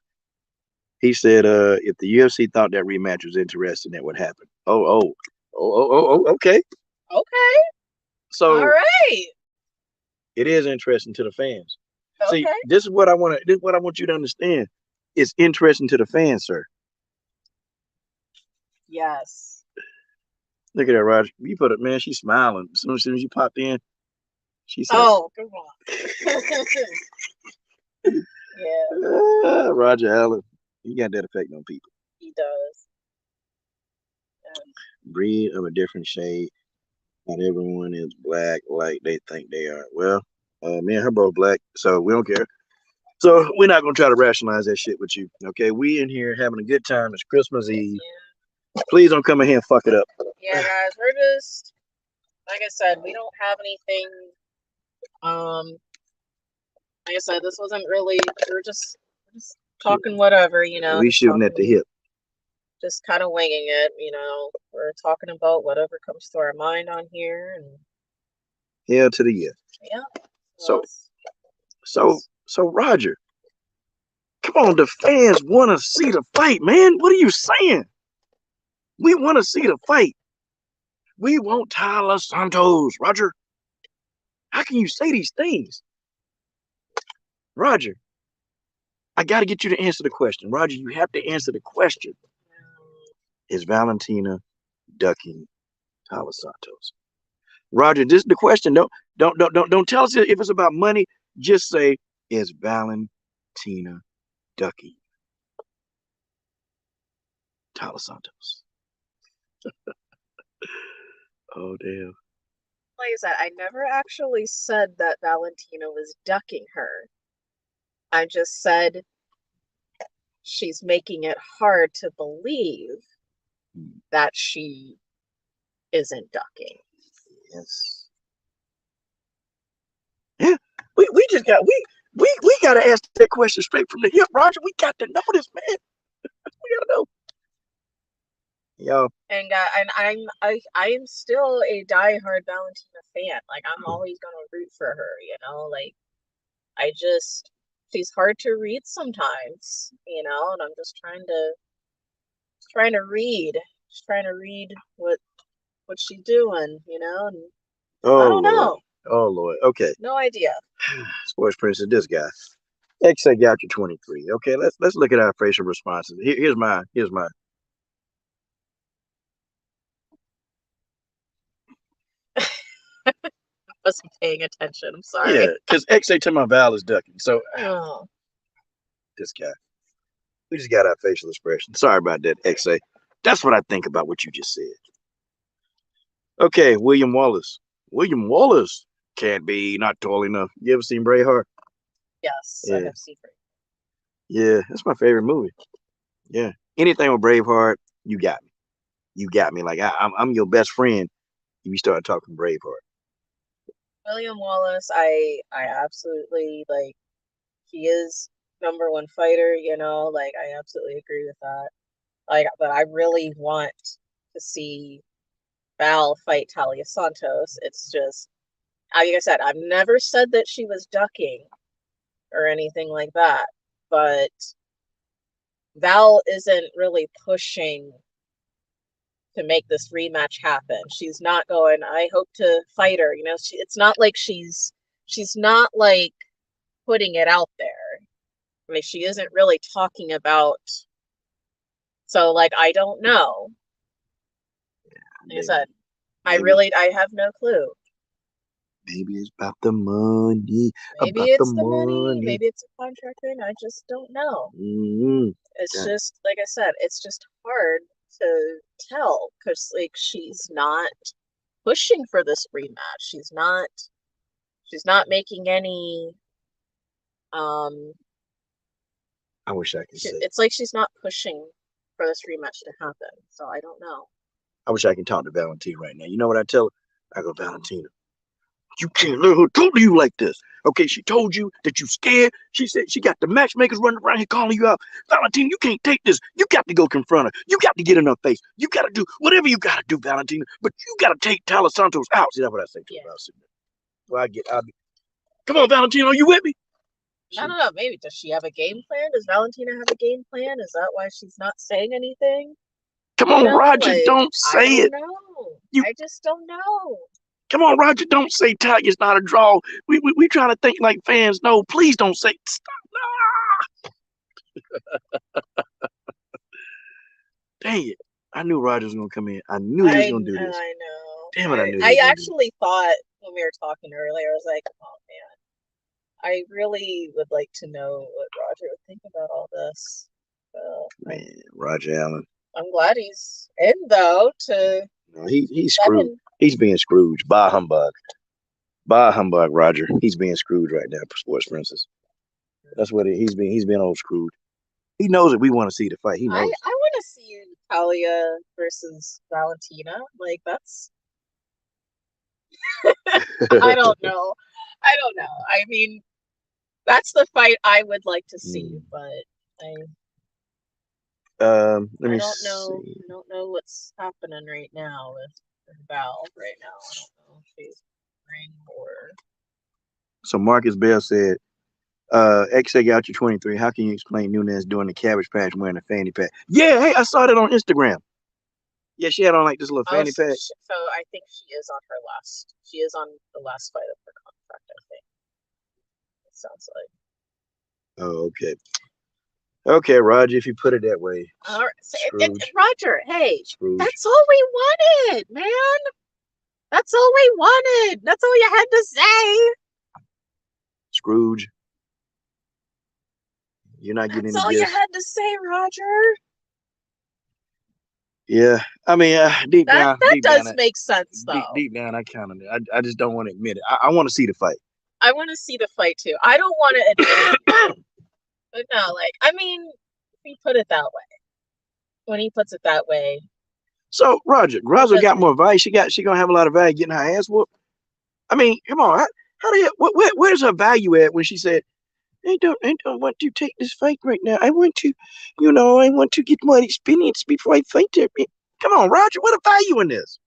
He said, if the UFC thought that rematch was interesting, that would happen. Oh, okay. Okay. So all right. It is interesting to the fans. Okay. See, this is what I want you to understand. It's interesting to the fans, sir. Yes. Look at that, Roger. You put it, man. She's smiling. As soon as you popped in, she said, "Oh, come on." Yeah. Roger Allen, he got that effect on people. He does. Breed of a different shade. Not everyone is black like they think they are. Well, me and her both black, so we don't care. So we're not gonna try to rationalize that shit with you. Okay, we in here having a good time. It's Christmas Eve. Yeah. Please don't come in here and fuck it up. Yeah, guys, we're just, like I said, we don't have anything. Like I said, this wasn't really. We're just talking whatever, We shooting at the hip. Just kind of winging it, We're talking about whatever comes to our mind on here, and hell to the yeah. Yeah. So Roger, come on, the fans want to see the fight, man. What are you saying? We want to see the fight. We want Tyler Santos, Roger. How can you say these things? Roger, I got to get you to answer the question. Roger, you have to answer the question. Is Valentina ducking Tyler Santos? Roger, this is the question. Don't tell us if it's about money. Just say, is Valentina ducking Tyler Santos? Oh, damn. Like I said, I never actually said that Valentina was ducking her. I just said she's making it hard to believe that she isn't ducking. Yes. Yeah. We just got we gotta ask that question straight from the hip, Roger. We got to know this, man. We gotta know. Yo. And I'm still a diehard Valentina fan. Like I'm always gonna root for her, you know. Like she's hard to read sometimes, you know, and I'm just trying to read, just trying to read what she's doing, you know. And I Oh don't Lord. know, Oh Lord. Okay. no idea. Sports Princess, this guy. XA got you 23. Okay, let's look at our facial responses. Here's mine. Here's mine. Wasn't paying attention. I'm sorry. Yeah, because XA to my Val is ducking. So Oh, this guy. We just got our facial expression. Sorry about that, XA. That's what I think about what you just said. Okay, William Wallace. William Wallace can't be not tall enough. You ever seen Braveheart? yes, I Yeah. have secret. Yeah, that's my favorite movie. Yeah. Anything with Braveheart, you got me. You got me. Like I'm your best friend if you start talking Braveheart. William Wallace, I absolutely like. He is #1 fighter, you know. Like I absolutely agree with that. Like, but I really want to see Val fight Talia Santos. It's just, like I said, I've never said that she was ducking or anything like that, but Val isn't really pushing to make this rematch happen. She's not going, I hope to fight her. You know, it's not like she's not like putting it out there. I mean, she isn't really talking about. So, like, I don't know. Like I said, I have no clue. Maybe it's about the money. Maybe About the it's the money. money. Maybe it's a contract thing. I just don't know. It's Yeah. just, like I said, it's just hard to tell because, like, she's not pushing for this rematch. She's not making any. Um, I wish I could say. it's like she's not pushing for this rematch to happen. So I don't know. I wish I could talk to Valentina right now. You know what I tell her? I go, Valentina, you can't let her talk to you like this. Okay, she told you that you scared. She said she got the matchmakers running around here calling you out. Valentina, you can't take this. You got to go confront her. You got to get in her face. You got to do whatever you got to do, Valentina. But you got to take Tyler Santos out. See, that's what I say to her. Well, I'll be. Come on, Valentina, are you with me? I don't know. Maybe does she have a game plan? Does Valentina have a game plan? Is that why she's not saying anything? Come on, Roger, like, don't say it. I don't know. You, I just don't know. come on, Roger, don't say Talia's not a draw. We trying to think like fans. No, please don't say. Stop. Dang it. I knew Roger was going to come in. I knew he was going to do this. I know. Damn it, I knew I actually thought when we were talking earlier, I was like, oh man, I really would like to know what Roger would think about all this. Man, Roger Allen. I'm glad he's in though. No, he's screwed. He's being Scrooged. Bah humbug. Bah humbug, Roger. He's being Scrooge right now for Sports Princess. That's what he's being old Scrooge. He knows that we want to see the fight. He knows. I want to see Talia versus Valentina. Like that's. I don't know. I don't know. I mean, that's the fight I would like to see, but let me I don't know. see. I don't know what's happening right now with Val right now. I don't know if she's ring or. So Marcus Bell said, XA got you 23. How can you explain Nunes doing the Cabbage Patch wearing a fanny pack? Yeah, hey, I saw that on Instagram. Yeah, she had on like this little fanny pack. So I think she is on her last. She is on the last fight of her contract. I think. It sounds like. Oh, okay. Okay, Roger, if you put it that way. All right, Roger. Hey, Scrooge. That's all we wanted, man. That's all we wanted. That's all you had to say. Scrooge. You're not getting That's all you had to say, Roger. Yeah, I mean, deep That down, does make sense though. deep down, I kind of, I just don't want to admit it. I want to see the fight. I want to see the fight too. I don't want to admit it, but no, like I mean, if he put it that way, when he puts it that way. So Roger, Grasso got more value. She gonna have a lot of value getting her ass whooped. I mean, come on, how the hell? Where's her value at when she said, I don't want to take this fight right now. I want to, I want to get more experience before I fight her. Come on, Roger, what a value in this?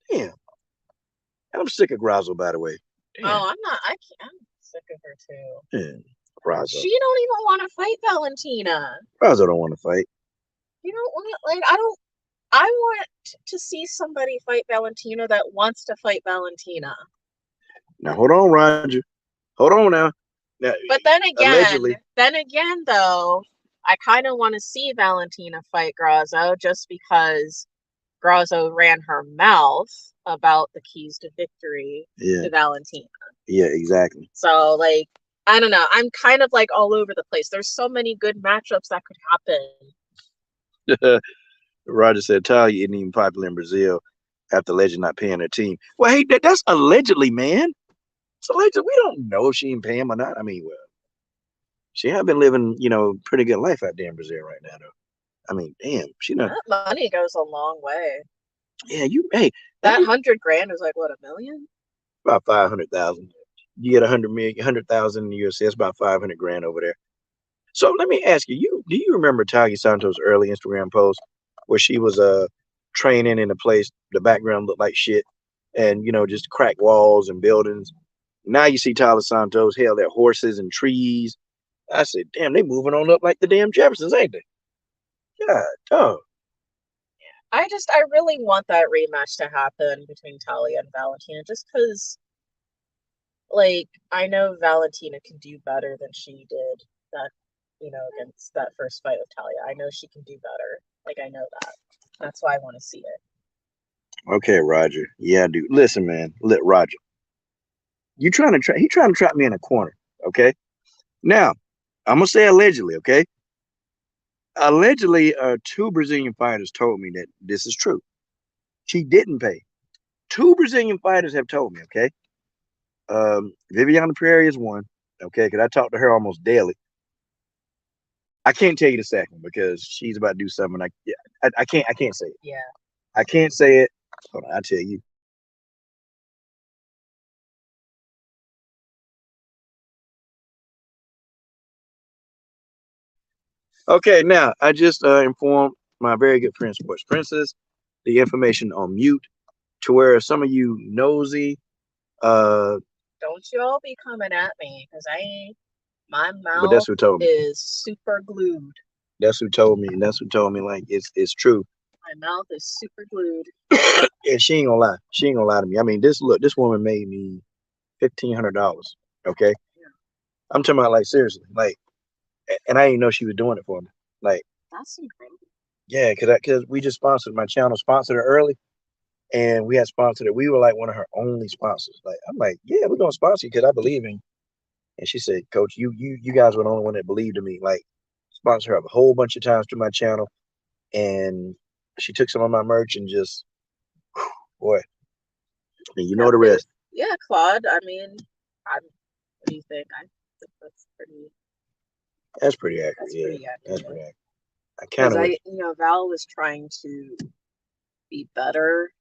Damn. And I'm sick of Grasso, by the way. Damn. Oh, I'm not. I'm sick of her too. Yeah, Grasso. She don't even want to fight Valentina. Grasso don't want to fight. You don't want like I don't. I want to see somebody fight Valentina that wants to fight Valentina. Now hold on, Roger. Hold on now. But then again, though, I kind of want to see Valentina fight Grasso just because Grasso ran her mouth about the keys to victory to Valentina. Yeah, exactly. So, like, I don't know. I'm kind of like all over the place. There's so many good matchups that could happen. Roger said Talia isn't even popular in Brazil after allegedly not paying her team. Well, hey, that's allegedly, man. It's allegedly. We don't know if she ain't paying him or not. I mean, well, she have been living, pretty good life out there in Brazil right now, though. I mean, damn, that money goes a long way. Yeah, that $100,000 is like what, $1 million? About 500,000. You get 100,000 in the USA. It's about 500,000 over there. So let me ask you, do you remember Talia Santos' early Instagram post where she was training in a place the background looked like shit, and just cracked walls and buildings? Now you see Talia Santos, hell, they're horses and trees. I said, damn, they moving on up like the damn Jeffersons, ain't they? God, dog. I really want that rematch to happen between Talia and Valentina, just because, like, I know Valentina can do better than she did that, against that first fight with Talia. I know she can do better. Like, I know that. That's why I want to see it. Okay, Roger. Yeah, dude. Listen, man. Roger. He trying to trap me in a corner. Okay. Now, I'm gonna say allegedly. Okay. Allegedly, 2 Brazilian fighters told me that this is true. She didn't pay. 2 Brazilian fighters have told me. Okay. Viviana Pereira is one. Okay, because I talk to her almost daily. I can't tell you the second because she's about to do something. I can't say it. Yeah. I can't say it. Hold on, I'll tell you. Okay, now I just informed my very good friend SportsPrincess the information on mute to where some of you nosy. Don't you all be coming at me because my mouth but that's who told me. Is super glued. That's who told me, and that's who told me like it's true. My mouth is super glued. And she ain't gonna lie. She ain't gonna lie to me. I mean, this woman made me $1,500. Okay, yeah. I'm talking about like seriously, like, and I didn't know she was doing it for me. Like, that's incredible. Yeah, because we just sponsored my channel, sponsored her early, and we had sponsored it. We were like one of her only sponsors. Like, I'm like, yeah, we're gonna sponsor you because I believe in you. And she said, Coach, you guys were the only one that believed in me. Like, sponsor her a whole bunch of times through my channel, and she took some of my merch and just, boy, and you know the rest. Yeah, Claude. I mean, what do you think? I think that's pretty. That's pretty accurate. That's pretty accurate. I kind of. Val was trying to be better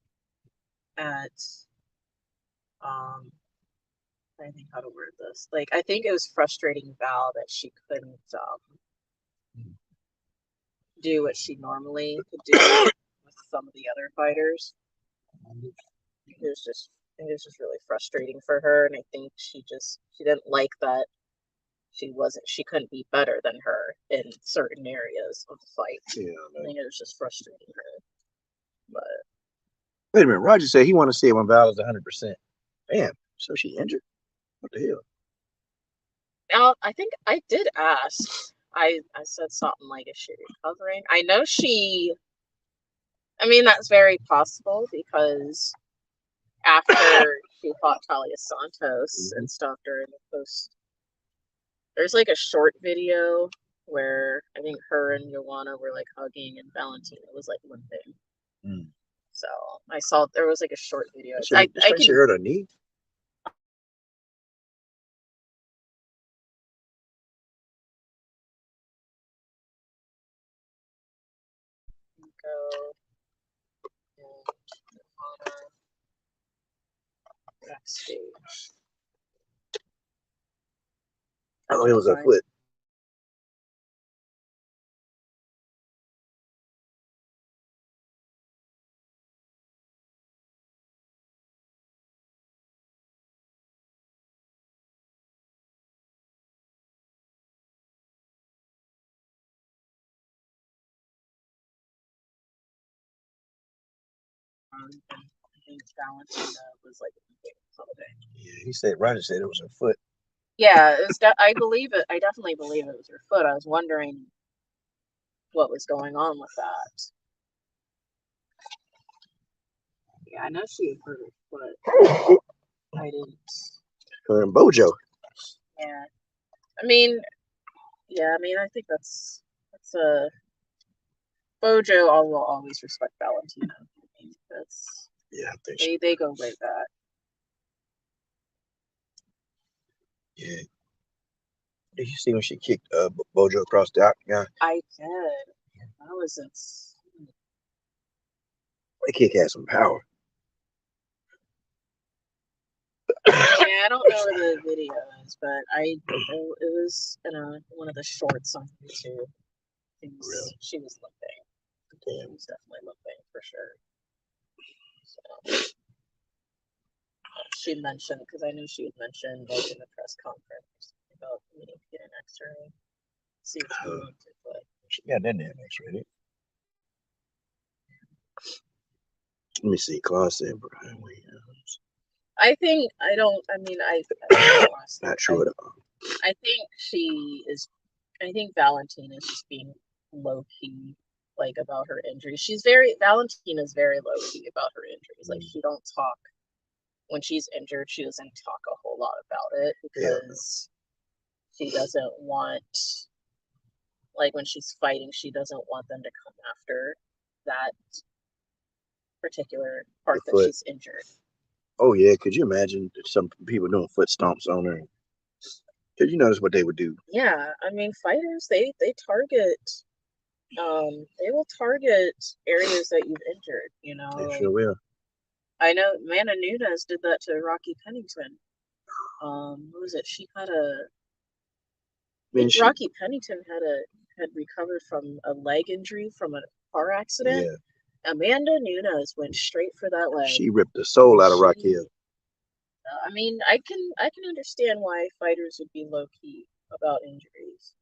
at. I think how to word this. Like, I think it was frustrating Val that she couldn't do what she normally could do with some of the other fighters. It was just really frustrating for her, and I think she didn't like that she couldn't be better than her in certain areas of the fight. Yeah, I think it was just frustrating her. But wait a minute, Roger said he want to see it when Val is 100%. Damn, so she injured? What the hell? Now, I think I did ask. I said something like, is she recovering? I know that's very possible because after she fought Talia Santos and stuff during the post, there's like a short video where I think her and Joanna were like hugging and Valentina was like limping. Mm. So I saw there was like a short video. I can she hurt her knee. Go and backstage. I thought it was her foot. And I think Valentina was like something. Yeah, he said Roger said it was her foot. Yeah, it was. I believe it. I definitely believe it was her foot. I was wondering what was going on with that. Yeah, I know she had hurt her foot. I didn't. Her and Bojo. Yeah, I mean, I think that's a Bojo. I will always respect Valentina. I mean, that's they go way back. Yeah. Did you see when she kicked Bojo across the octagon? I did. That was insane. That kick had some power. Yeah, I don't know where the video is, but it was in one of the shorts on YouTube. Really? She was limping. Damn. She was definitely limping for sure. So she mentioned, because I knew she had mentioned like in the press conference about needing to get an X-ray. See what's going on with her foot. She got that damn X-ray. Let me see. Claus said Brian Williams. I think I don't. I mean, I not true at all. I think she is. I think Valentina is just being low key, like about her injuries. Valentina's very low key about her injuries. Like she don't talk when she's injured. She doesn't talk a whole lot about it because she doesn't want, like when she's fighting, she doesn't want them to come after that particular part that she's injured. Oh yeah, could you imagine some people doing foot stomps on her? Could you notice what they would do? Yeah, I mean, fighters they target, they will target areas that you've injured. You know, they sure will. I know Amanda Nunes did that to Rocky Pennington. What was it? She had Rocky Pennington had recovered from a leg injury from a car accident. Yeah. Amanda Nunes went straight for that leg. She ripped the soul out of Raquel. I mean, I can understand why fighters would be low key about injuries.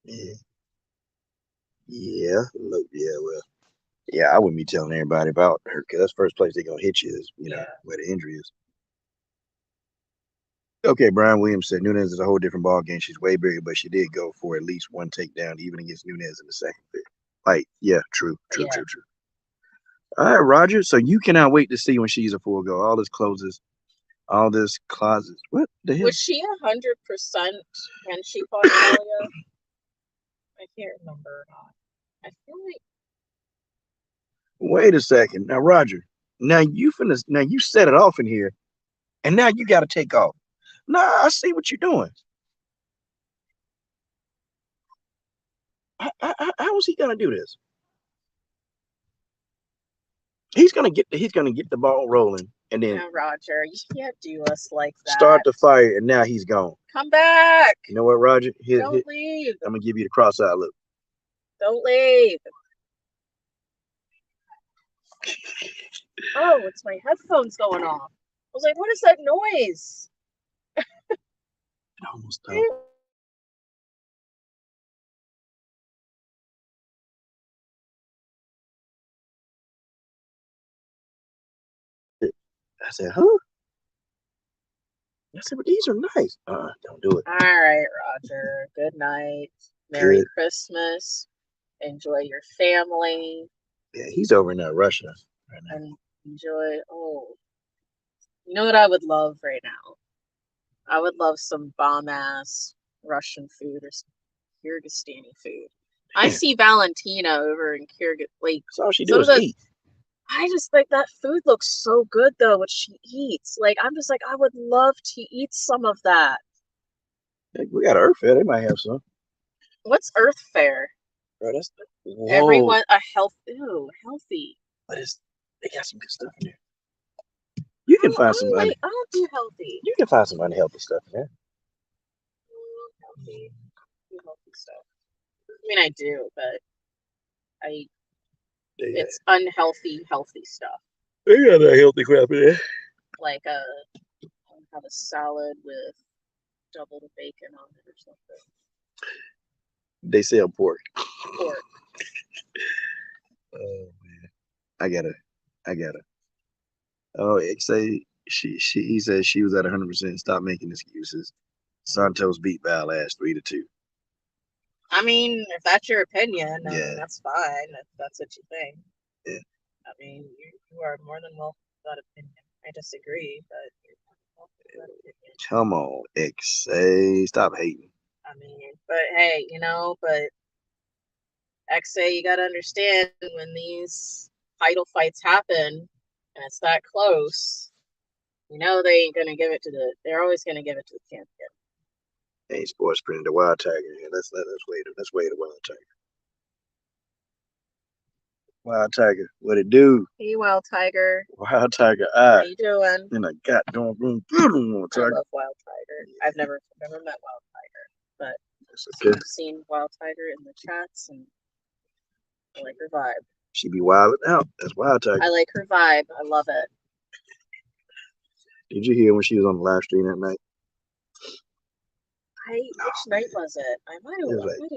Yeah. Yeah. Well. Yeah, I wouldn't be telling everybody about her because that's the first place they're gonna hit you is, know, where the injury is. Okay, Brian Williams said Nunes is a whole different ball game. She's way bigger, but she did go for at least one takedown, even against Nunes in the second bit. Like, yeah, true. All right, Roger. So you cannot wait to see when she's a full go. All this closes, all this closets. What the hell? Was she 100% when she fought Talia? I can't remember. I feel like. Wait a second. Now, Roger. Now you set it off in here, and now you got to take off. Nah, I see what you're doing. How is he gonna do this? He's gonna get the ball rolling, and then Roger, you can't do us like that. Start the fire, and now he's gone. Come back. You know what, Roger? Don't leave. I'm gonna give you the cross-eyed look. Don't leave. Oh, it's my headphones going off. I was like, what is that noise? Almost done. I said, huh? I said, but these are nice. Don't do it. All right, Roger. Good night. Merry Christmas. Enjoy your family. Yeah, he's over in Russia right now. And enjoy. Oh, you know what I would love right now? I would love some bomb ass Russian food or something. Kyrgyzstani food. I see Valentina over in Kyrgyz. Like, that's all she some do of is the. eat. I just like that food looks so good though. What she eats, like, I'm just like, I would love to eat some of that. We got Earth Fair. They might have some. What's Earth Fair? Bro, that's whoa. Everyone healthy. But they got some good stuff in there. You can find some. I don't do healthy. You can find some unhealthy stuff in there. Healthy stuff. I mean, I do, but it's unhealthy, healthy stuff. They got that healthy crap in there. Like have a salad with double the bacon on it or something. They sell pork. Pork. Oh man, I gotta. Oh, it say he said she was at 100%. Stop making excuses. Santos beat Val last 3-2. I mean, if that's your opinion, Yeah, that's fine. If that's what you think. Yeah. I mean, you are more than welcome with that opinion. I disagree, but you're more than welcome with that opinion. Come on, XA, stop hating. I mean, but hey, but XA, you gotta understand when these title fights happen and it's that close, they ain't gonna give it to they're always gonna give it to the champion. Hey, SportsPrincess, the Wild Tiger. Yeah, let's wait the Wild Tiger. Wild Tiger, what it do? Hey, Wild Tiger. Wild Tiger, How you doing? In a goddamn room. I love Wild Tiger. I've never met Wild Tiger, but I've seen Wild Tiger in the chats, and I like her vibe. She be wilding out. That's Wild Tiger. I like her vibe. I love it. Did you hear when she was on the live stream that night? Which night was it? I might have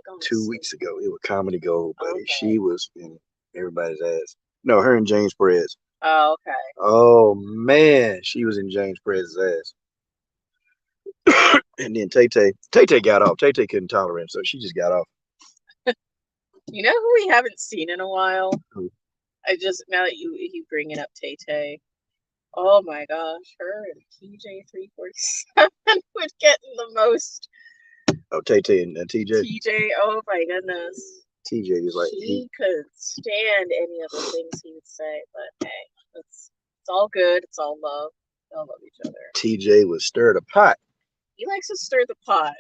gone 2 weeks ago. It was Comedy Gold, buddy. Okay. She was in everybody's ass. No, her and James Perez. Oh, okay. Oh man, she was in James Perez's ass. And then Tay got off. Tay couldn't tolerate him, so she just got off. You know who we haven't seen in a while? Who? Now that you bringing up Tay. Oh my gosh, her and TJ347 would get in the most. Oh, Tay and TJ. TJ, oh my goodness. TJ was like he couldn't stand any of the things he would say, but hey, it's all good. It's all love. They all love each other. TJ would stir the pot. He likes to stir the pot.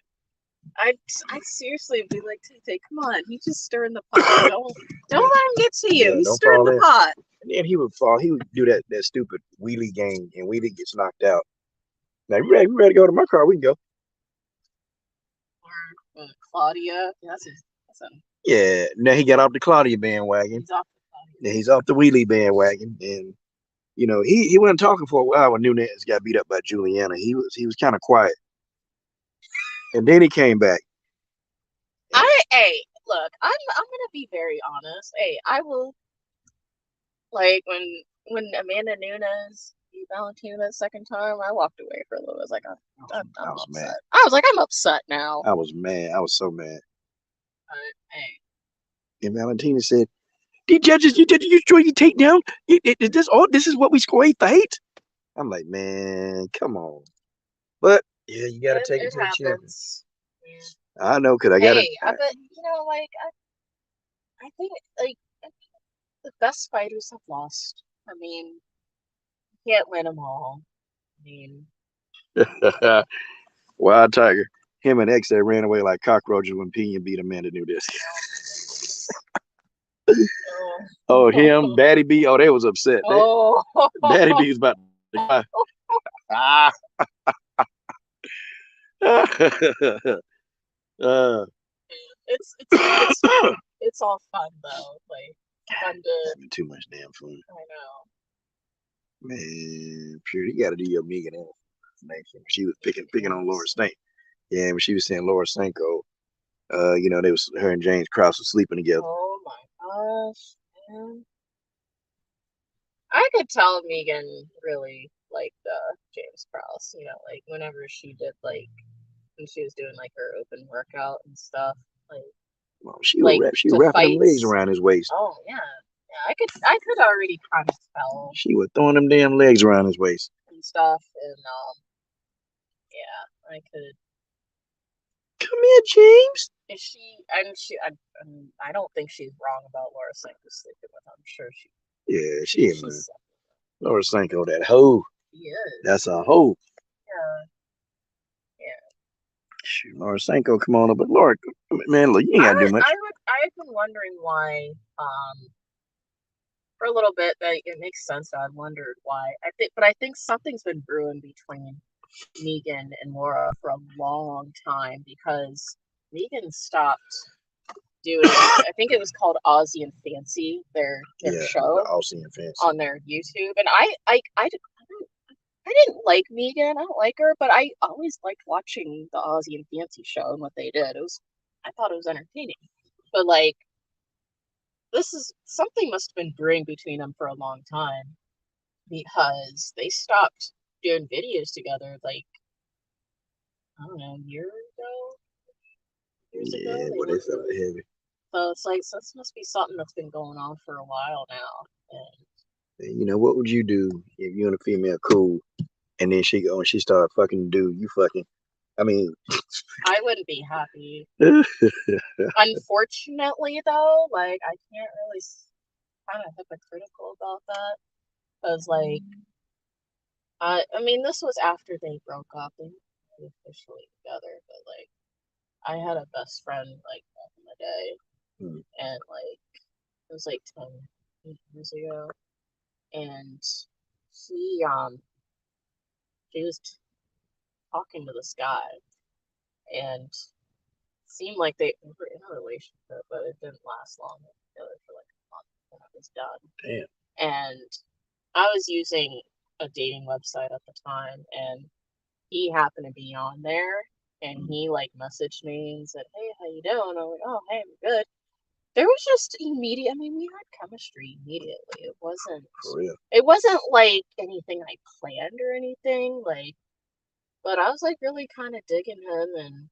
I seriously be like, TJ, come on, he's just stirring the pot. Don't let him get to you. He's stirring the pot. And then he would fall. He would do that stupid wheelie game, and wheelie gets knocked out. Now you ready to go to my car? We can go. Or Claudia. That's Yeah. Now he got off the Claudia bandwagon. He's off the wheelie bandwagon, and he wasn't talking for a while when Nunes got beat up by Juliana. He was kind of quiet, and then he came back. Look, I'm gonna be very honest. Hey, I will. Like when Amanda Nunes beat Valentina that second time, I walked away for a little. I was like, I'm upset. Mad. I was like, I'm upset now. I was mad. I was so mad. Hey. And Valentina said, "The judges, you throw your takedown. This is what we score a fight." I'm like, man, come on. But yeah, you gotta take it to the champion. Yeah. I know, cause I got it. I bet I think the best fighters have lost. I mean, you can't win them all. I mean, Wild Tiger. Him and X that ran away like cockroaches when Pena beat Amanda Nunes. Oh, him, Daddy B. Oh, they was upset. Daddy B was about to cry. It's all fun though. Like fun to too much damn fun. I know. Man, sure you gotta do your Megan information. She was picking on Laura Stank. Yeah, when she was saying Laura Stanko, they was her and James Krause was sleeping together. Oh my gosh, man. I could tell Megan really liked James Krause, like whenever she did when she was doing like her open workout and stuff, she was wrapping them legs around his waist. Oh yeah. I could already kind of tell. She was throwing them damn legs around his waist and stuff, and yeah, I could. here, James. Is she? I don't think she's wrong about Laura Sanko sleeping with him. I'm sure Yeah, she ain't, man. she's. Laura Sanko, that hoe. Yes. That's a hoe. Yeah. Yeah. Shoot, Laura Sanko, come on up. But Laura, man, look, you ain't gotta do much. I've been wondering why. For a little bit, that it makes sense. I wondered why. I think something's been brewing between Megan and Laura for a long time because Megan stopped doing. I think it was called Aussie and Fancy, their show, the Aussie and Fancy, on their YouTube. And I didn't like Megan. I don't like her, but I always liked watching the Aussie and Fancy show and what they did. I thought it was entertaining. But like, something must have been brewing between them for a long time because they stopped doing videos together like, I don't know, a year ago. Years ago. But they felt heavy. So it's like, so this must be something that's been going on for a while now. And you know, what would you do if you and a female cool, and then she go and she start fucking dude? You fucking, I mean, I wouldn't be happy. Unfortunately, though, like I can't really, kind of hypocritical about that because, like, I mean, this was after they broke up and they were officially together, but like, I had a best friend like back in the day, and like it was like 10 years ago, and she was talking to this guy, and seemed like they were in a relationship, but it didn't last long. They were together for like a month when it was done. Damn. And I was using a dating website at the time, and he happened to be on there, and he like messaged me and said, "Hey, how you doing?" I'm like, "Oh, hey, I'm good." There was just immediate. I mean, we had chemistry immediately. It wasn't for real. It wasn't like anything I planned or anything. Like, but I was like really kind of digging him, and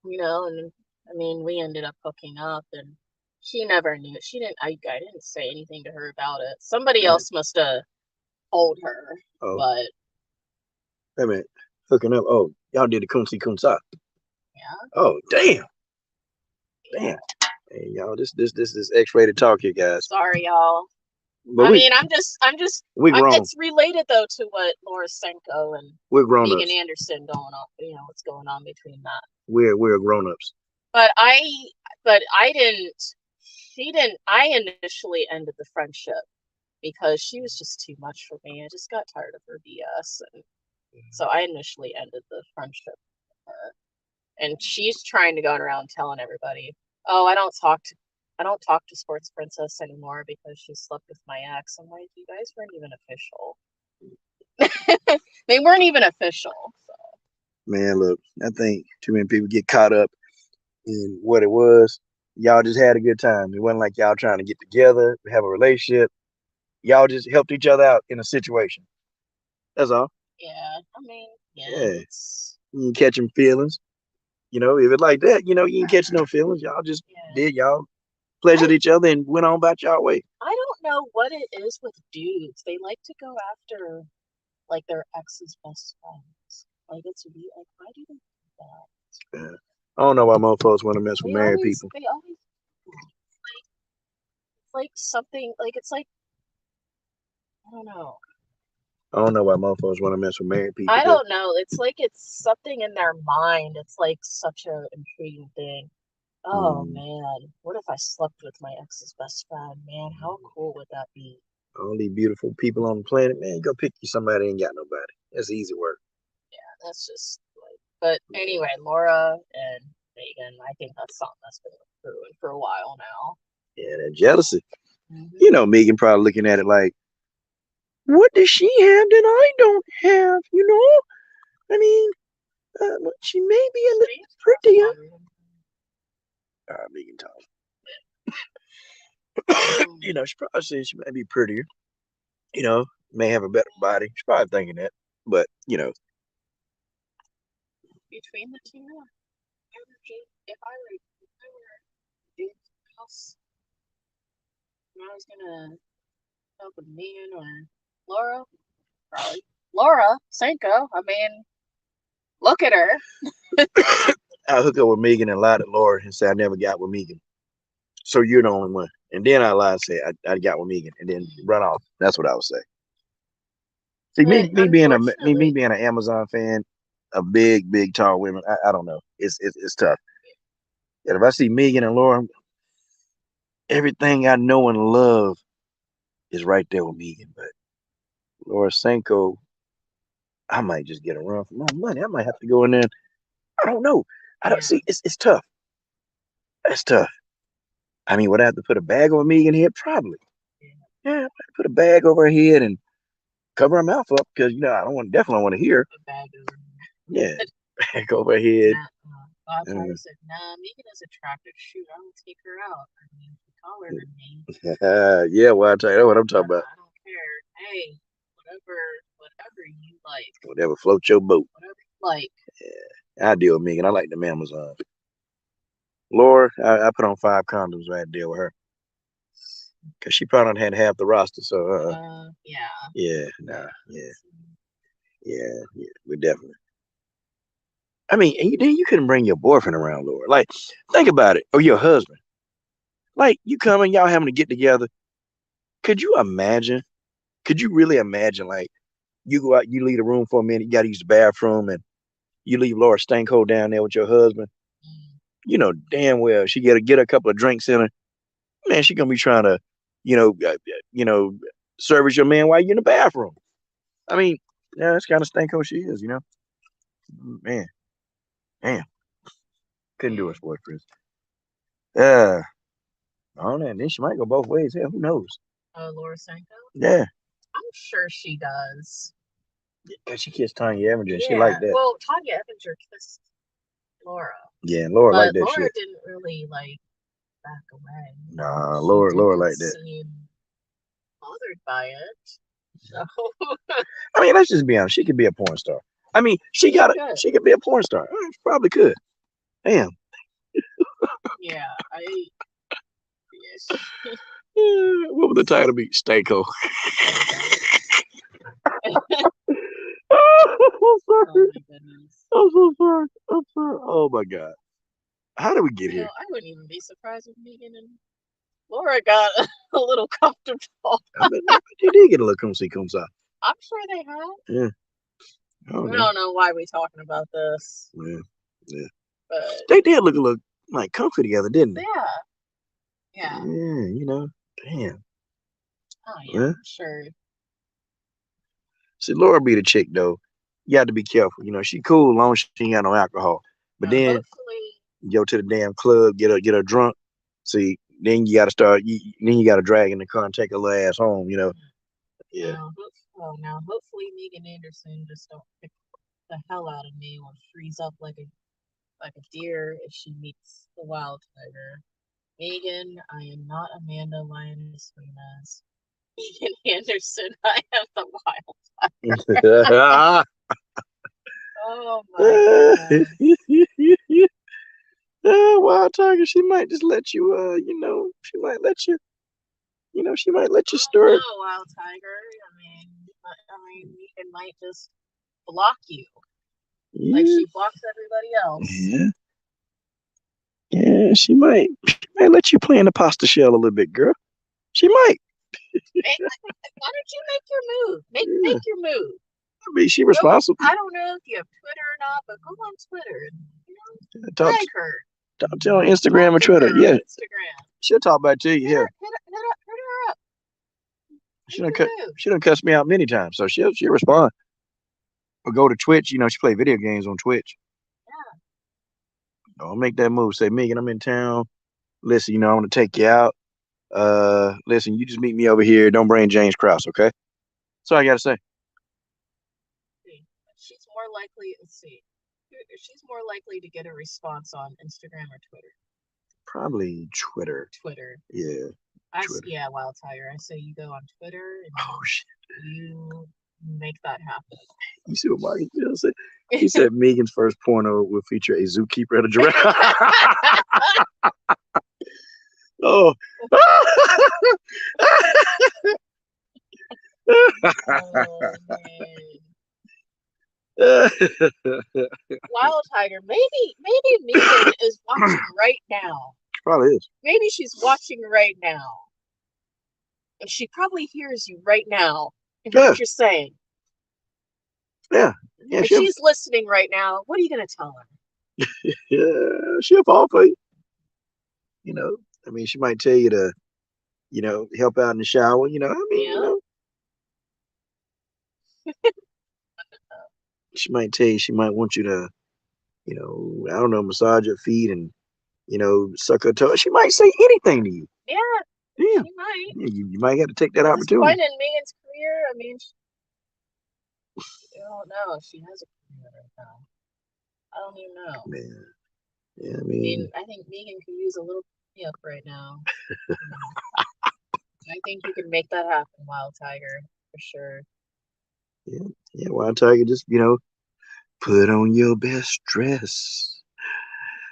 and I mean, we ended up hooking up, and she never knew. She didn't. I didn't say anything to her about it. Somebody else must have told her. Oh. But wait a minute, hooking up. Oh, y'all did the kumsi kumsa. Yeah. Oh, damn. Damn. Hey, y'all, this is X-rated talk here, guys. Sorry, y'all. But I'm just. It's related though to what Laura Senko and Megan Anderson going on. What's going on between that. We're grown-ups. But I didn't. She didn't. I initially ended the friendship because she was just too much for me. I just got tired of her BS, and so I initially ended the friendship with her. And she's trying to go around telling everybody, "Oh, I don't talk to Sports Princess anymore because she slept with my ex." I'm like, you guys weren't even official. They weren't even official. So. Man, look, I think too many people get caught up in what it was. Y'all just had a good time. It wasn't like y'all trying to get together, have a relationship. Y'all just helped each other out in a situation. That's all. Yeah, I mean, yeah. You ain't catching feelings. If it's like that, you ain't catching no feelings. Y'all just did y'all pleasured each other and went on about y'all way. I don't know what it is with dudes. They like to go after like their ex's best friends. Like it's weird. Like why do they do that? Yeah. I don't know why most folks want to mess with married people. They always like something like it's like I don't know. I don't know why motherfuckers want to mess with married people. I don't know. It's like it's something in their mind. It's like such an intriguing thing. Oh man, what if I slept with my ex's best friend? Man, how cool would that be? All these beautiful people on the planet, man, go pick you somebody ain't got nobody. That's easy work. Yeah, that's just like. But anyway, Laura and Megan, I think that's something that's been brewing for a while now. Yeah, that jealousy. Megan probably looking at it like, what does she have that I don't have? I mean, she may be a little prettier. Megan talk. She probably says she might be prettier. May have a better body. She's probably thinking that, but between the two, if I were Duke's house, and I was gonna help with Megan or Laura, probably Laura Senko. I mean, look at her. I hook up with Megan and lie to Laura and say I never got with Megan. So you're the only one. And then I lie and say I got with Megan and then run off. That's what I would say. See, me being me being an Amazon fan, a big tall women, I don't know. It's tough. And if I see Megan and Laura, everything I know and love is right there with Megan. But Laura Senko, I might just get a run for my money. I might have to go in there. I don't know. I don't see. It's tough. It's tough. I mean, would I have to put a bag over Megan head? Probably. Yeah, I might put a bag over her head and cover her mouth up because I don't definitely want to hear. Yeah, bag over her head. Bob said, "Nah, Megan is attractive. Shoot, I would take her out. I mean, taller than me." Yeah, well, I tell you, that's what I'm talking about. I don't care. Hey, whatever you like. Whatever floats your boat. Whatever you like. Yeah, I deal with Megan. I like them Amazon. Laura, I put on 5 condoms when I had to deal with her. Because she probably had half the roster, so yeah. Yeah, nah, yeah, we definitely. I mean, and then you couldn't bring your boyfriend around, Laura. Like, think about it, or your husband. Like, you come and y'all having to get together. Could you imagine? Could you really imagine? Like, you go out, you leave the room for a minute, you got to use the bathroom, and you leave Laura Stanko down there with your husband. You know damn well she get a couple of drinks in her. Man, she gonna be trying to, service your man while you're in the bathroom. I mean, yeah, that's kind of Stanko she is, Man, damn, couldn't do it, SportsPrincess. Yeah, I don't know. And then she might go both ways. Yeah, who knows? Laura Stanko? Yeah. I'm sure she does. Because she kissed Tanya Evinger. She liked that. Well, Tanya Evinger kissed Laura. Yeah, Laura liked that Laura shit. didn't really, back away. Nah, Laura liked that. Seem bothered by it. So. I mean, let's just be honest. She could be a porn star. I mean, she could be a porn star. She probably could. Damn. Yeah, what would the title be? Stanko. Oh my goodness. I'm so sorry. Oh my god. How did we get here? I wouldn't even be surprised if Megan and Laura got a little comfortable. I mean, they did get a little come out. I'm sure they have. Yeah. I don't know why we're talking about this. Yeah. But they did look a little like comfy together, didn't they? Yeah. Yeah, damn. Oh yeah, sure. See, Laura be the chick though. You have to be careful. She cool as long as she ain't got no alcohol. But then go to the damn club, get her drunk. See, then you gotta start then you gotta drag in the car and take her little ass home, Yeah. Now hopefully Megan Anderson just don't pick the hell out of me or freeze up like a deer if she meets the wild tiger. Megan, I am not Amanda Lioness Ramirez. Megan Anderson, I am the wild tiger. Oh my god. Wild tiger, she might just let you she might let you stir it. No, wild tiger. I mean Megan might just block you. Like she blocks everybody else. Yeah, she might let you play in the pasta shell a little bit, girl. She might. Why don't you make your move? Make your move. I mean, she responsible. I don't know if you have Twitter or not, but go on Twitter and tag her. Talk to her on Instagram or Twitter. Yeah. Instagram. She'll talk about it to you. Yeah. Hit her up. She done cussed me out many times, so she'll respond. Or go to Twitch. She play video games on Twitch. Yeah. I'll make that move. Say, Megan, I'm in town. Listen, I want to take you out. Listen, you just meet me over here. Don't bring James Krause, okay? That's all I gotta say. She's more likely. Let's see. She's more likely to get a response on Instagram or Twitter. Probably Twitter. Yeah. Yeah, Wild Tiger. I say you go on Twitter and you make that happen. You see what Marky Phil said? He said Megan's first porno will feature a zookeeper at a giraffe. Oh. Wild Tiger. Maybe Megan is watching right now. Probably is. Maybe she's watching right now. And she probably hears you right now and Yeah. what you're saying. Yeah. If she's listening right now, what are you gonna tell her? Yeah, she'll fall for you. You know, I mean, she might tell you to, help out in the shower. She might tell you she might want you to, I don't know, massage her feet and, suck her toe. She might say anything to you. Yeah. Yeah. She might. Yeah, you might have to take that At opportunity. this point in Megan's career, I mean, I don't know if she has a career right now. I don't even know. Man. Yeah, I mean, I think Megan could use a little up right now. I think you can make that happen, Wild Tiger, for sure. Yeah, Wild Tiger, just, put on your best dress,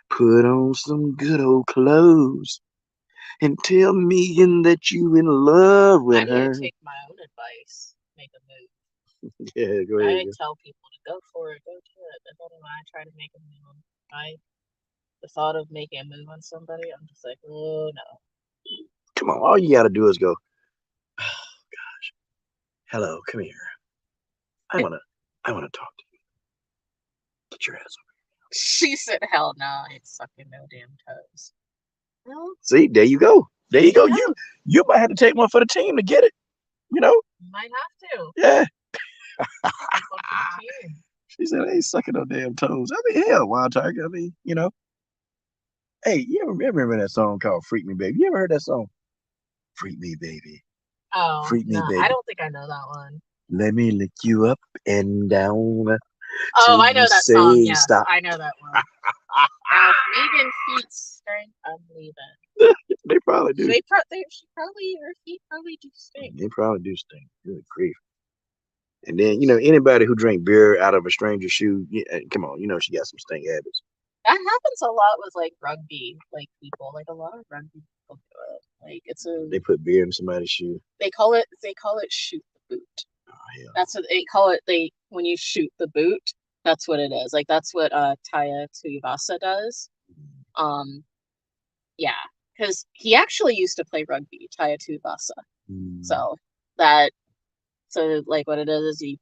put on some good old clothes, and tell Megan that you in love with her. I need to take my own advice, make a move. Yeah, go ahead. I tell people to go for it, go to it. But then when I try to make a move, the thought of making a move on somebody, I'm just like, oh no. Come on, all you gotta do is go, oh gosh, hello, come here. I wanna talk to you. Get your ass over here. She said, hell no, I ain't sucking no damn toes. Well, see, there you go. There you go. You might have to take one for the team to get it. You might have to. Yeah. She said, I ain't sucking no damn toes. I mean, hell, Wild Tiger. I mean, Hey, you ever remember that song called Freak Me Baby? You ever heard that song? Freak Me Baby. Oh, Freak Me Baby. I don't think I know that one. Let me lick you up and down. Oh, I know that song. Yes, stop. I know that one. Megan feet stink. I'm leaving. They probably do. Her feet probably do stink. They probably do stink. Good grief. And then, anybody who drink beer out of a stranger's shoe, come on, she got some stink habits. That happens a lot with like rugby, people. Like a lot of rugby people do it. They put beer in somebody's shoe. They call it shoot the boot. Oh, yeah. That's what they call it. When you shoot the boot, that's what it is. Like that's what Taya Tuivasa does. Yeah, because he actually used to play rugby, Taya Tuivasa. So like what it is you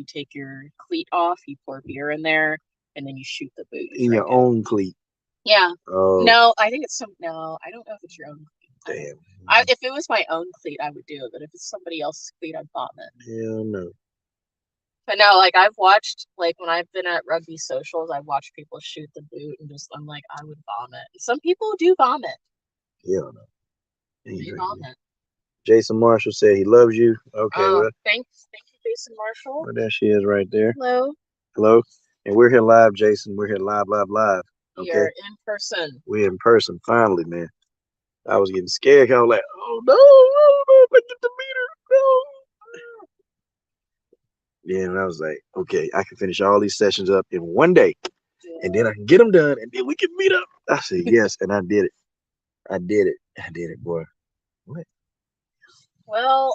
take your cleat off, you pour beer in there, and then you shoot the boot. In your own cleat. Yeah. Oh. No, I think it's no, I don't know if it's your own cleat. Damn. If it was my own cleat, I would do it, but if it's somebody else's cleat, I'd vomit. Hell no. But no, I've watched, when I've been at rugby socials, I've watched people shoot the boot and I'm like, I would vomit. Some people do vomit. Hell no. They vomit. Jason Marshall said he loves you. Okay, well. Thank you, Jason Marshall. Well, there she is right there. Hello. And we're here live, Jason. We're here live. Okay? You're in person. We're in person, finally, man. I was getting scared. I was like, oh, no, I get the meter. No. Yeah, and I was like, okay, I can finish all these sessions up in one day. Yeah. And then I can get them done, and then we can meet up. I said, yes, and I did it. I did it, boy. What? Well,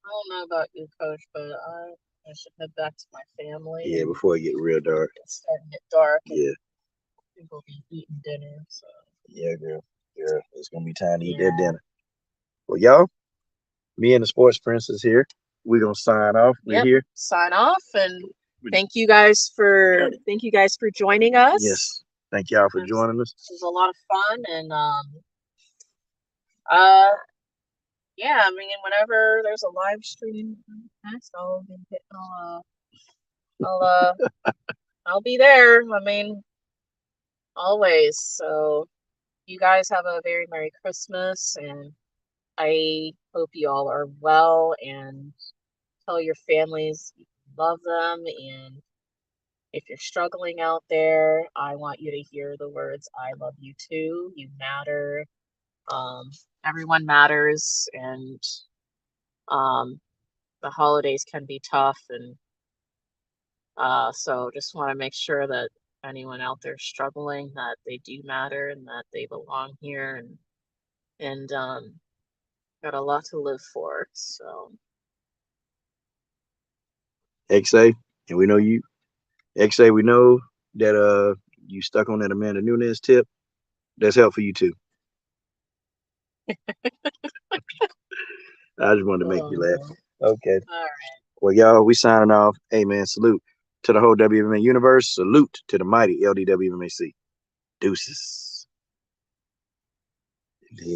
I don't know about you, Coach, but I should head back to my family. Yeah, before it get real dark. It's starting to get dark. Yeah. People be eating dinner, so. Yeah, girl. It's gonna be time to eat that dinner. Well, y'all, me and the Sports Princess here. We're gonna sign off. We're here. Sign off, and thank you guys for joining us. Yes, thank y'all for joining us. This was a lot of fun, and yeah, I mean, whenever there's a live stream, I'll be there. I mean, always. So you guys have a very Merry Christmas, and I hope you all are well, and tell your families you love them. And if you're struggling out there, I want you to hear the words, I love you too. You matter. Everyone matters, and the holidays can be tough, and so just want to make sure that anyone out there struggling, that they do matter and that they belong here, and got a lot to live for. So XA, and we know you XA, we know that you stuck on that Amanda Nunes tip. That's helped for you too. I just wanted to make you laugh. Okay. All right. Well, y'all, we signing off. Hey, man, salute to the whole WMA universe. Salute to the mighty LDWMAC. Deuces.